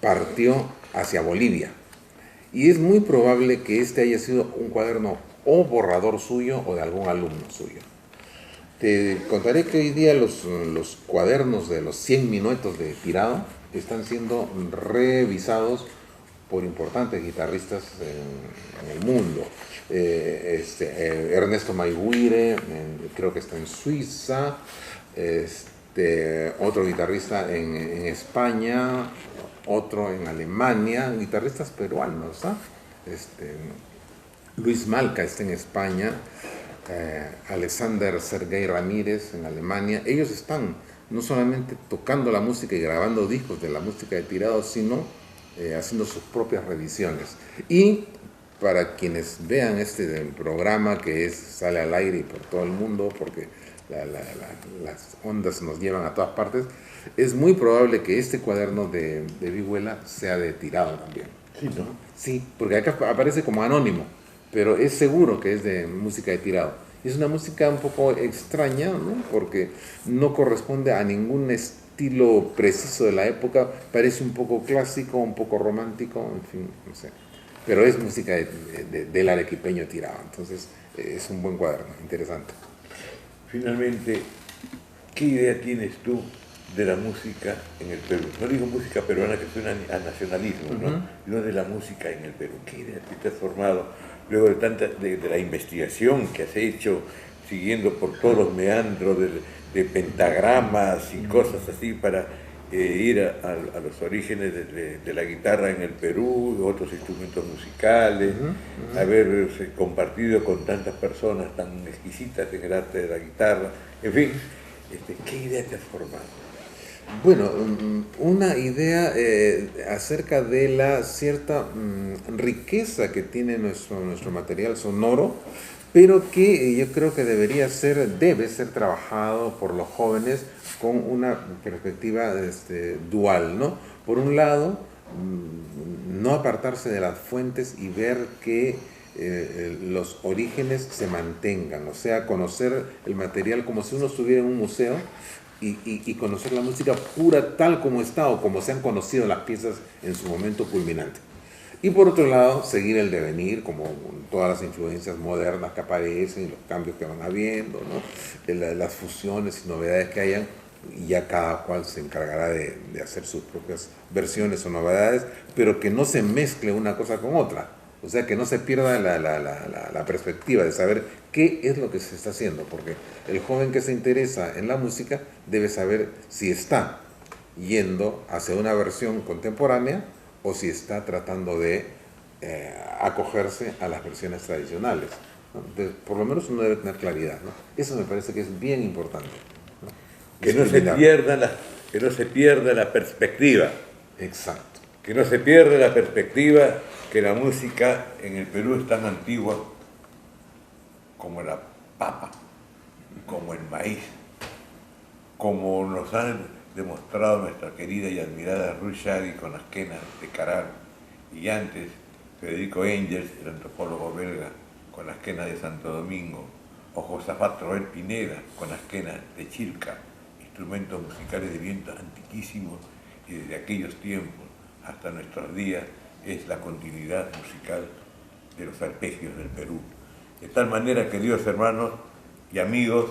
partió hacia Bolivia. Y es muy probable que este haya sido un cuaderno o borrador suyo o de algún alumno suyo. Te contaré que hoy día los cuadernos de los 100 minutos de Tirado están siendo revisados por importantes guitarristas en el mundo. Ernesto Maiguire, creo que está en Suiza, otro guitarrista en España, otro en Alemania, guitarristas peruanos, ¿ah? Luis Malca está en España, Alexander Sergei Ramírez en Alemania. Ellos están no solamente tocando la música y grabando discos de la música de Tirado, sino haciendo sus propias revisiones. Y para quienes vean este programa que sale al aire y por todo el mundo, porque las ondas nos llevan a todas partes, es muy probable que este cuaderno de vihuela sea de Tirado también. Sí, ¿no? Sí, porque acá aparece como anónimo, pero es seguro que es de música de Tirado. Y es una música un poco extraña, ¿no? Porque no corresponde a ningún estilo preciso de la época, parece un poco clásico, un poco romántico, en fin, no sé. Pero es música del arequipeño Tirado, entonces es un buen cuaderno, interesante. Finalmente, ¿qué idea tienes tú de la música en el Perú? No digo música peruana que suena a nacionalismo, ¿no? Sino de la música en el Perú. ¿Qué idea te has formado luego de la investigación que has hecho, siguiendo por todos los meandros de pentagramas y cosas así para ir a los orígenes de la guitarra en el Perú, de otros instrumentos musicales, haberse compartido con tantas personas tan exquisitas en el arte de la guitarra, en fin, ¿qué idea te has formado? Bueno, una idea acerca de la cierta riqueza que tiene nuestro material sonoro, pero que yo creo que debe ser trabajado por los jóvenes con una perspectiva dual, ¿no? Por un lado, no apartarse de las fuentes y ver que los orígenes se mantengan, o sea, conocer el material como si uno estuviera en un museo y conocer la música pura tal como está o como se han conocido las piezas en su momento culminante. Y por otro lado, seguir el devenir, como todas las influencias modernas que aparecen y los cambios que van habiendo, ¿no? Las fusiones y novedades que hayan, y ya cada cual se encargará de hacer sus propias versiones o novedades, pero que no se mezcle una cosa con otra. O sea, que no se pierda la perspectiva de saber qué es lo que se está haciendo, porque el joven que se interesa en la música debe saber si está yendo hacia una versión contemporánea o si está tratando de acogerse a las versiones tradicionales, ¿no? Entonces, por lo menos uno debe tener claridad, ¿no? Eso me parece que es bien importante, ¿no? Que no se pierda la perspectiva. Exacto. Que no se pierda la perspectiva que la música en el Perú es tan antigua como la papa, como el maíz, como nos han demostrado nuestra querida y admirada Ruth Shadi con las quenas de Caral, y antes Federico Engels, el antropólogo belga, con las quenas de Santo Domingo, o Josafat Roel Pineda con las quenas de Chilca, instrumentos musicales de viento antiquísimos y desde aquellos tiempos hasta nuestros días es la continuidad musical de los arpegios del Perú. De tal manera, queridos hermanos y amigos,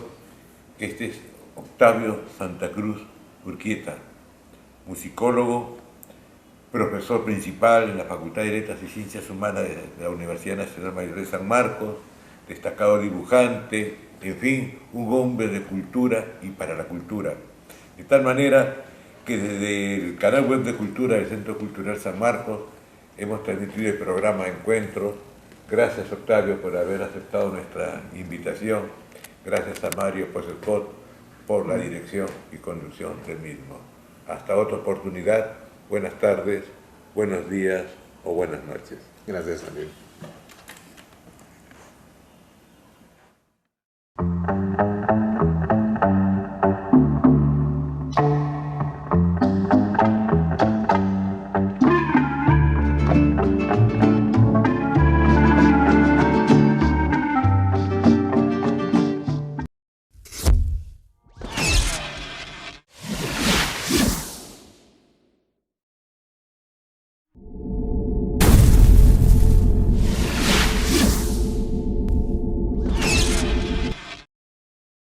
que este es Octavio Santa Cruz Urquieta, musicólogo, profesor principal en la Facultad de Letras y Ciencias Humanas de la Universidad Nacional Mayor de San Marcos, destacado dibujante, en fin, un hombre de cultura y para la cultura. De tal manera que desde el canal web de cultura del Centro Cultural San Marcos hemos transmitido el programa Encuentros. Gracias, Octavio, por haber aceptado nuestra invitación. Gracias a Mario Poselcot por la dirección y conducción del mismo. Hasta otra oportunidad. Buenas tardes, buenos días o buenas noches. Gracias, Daniel.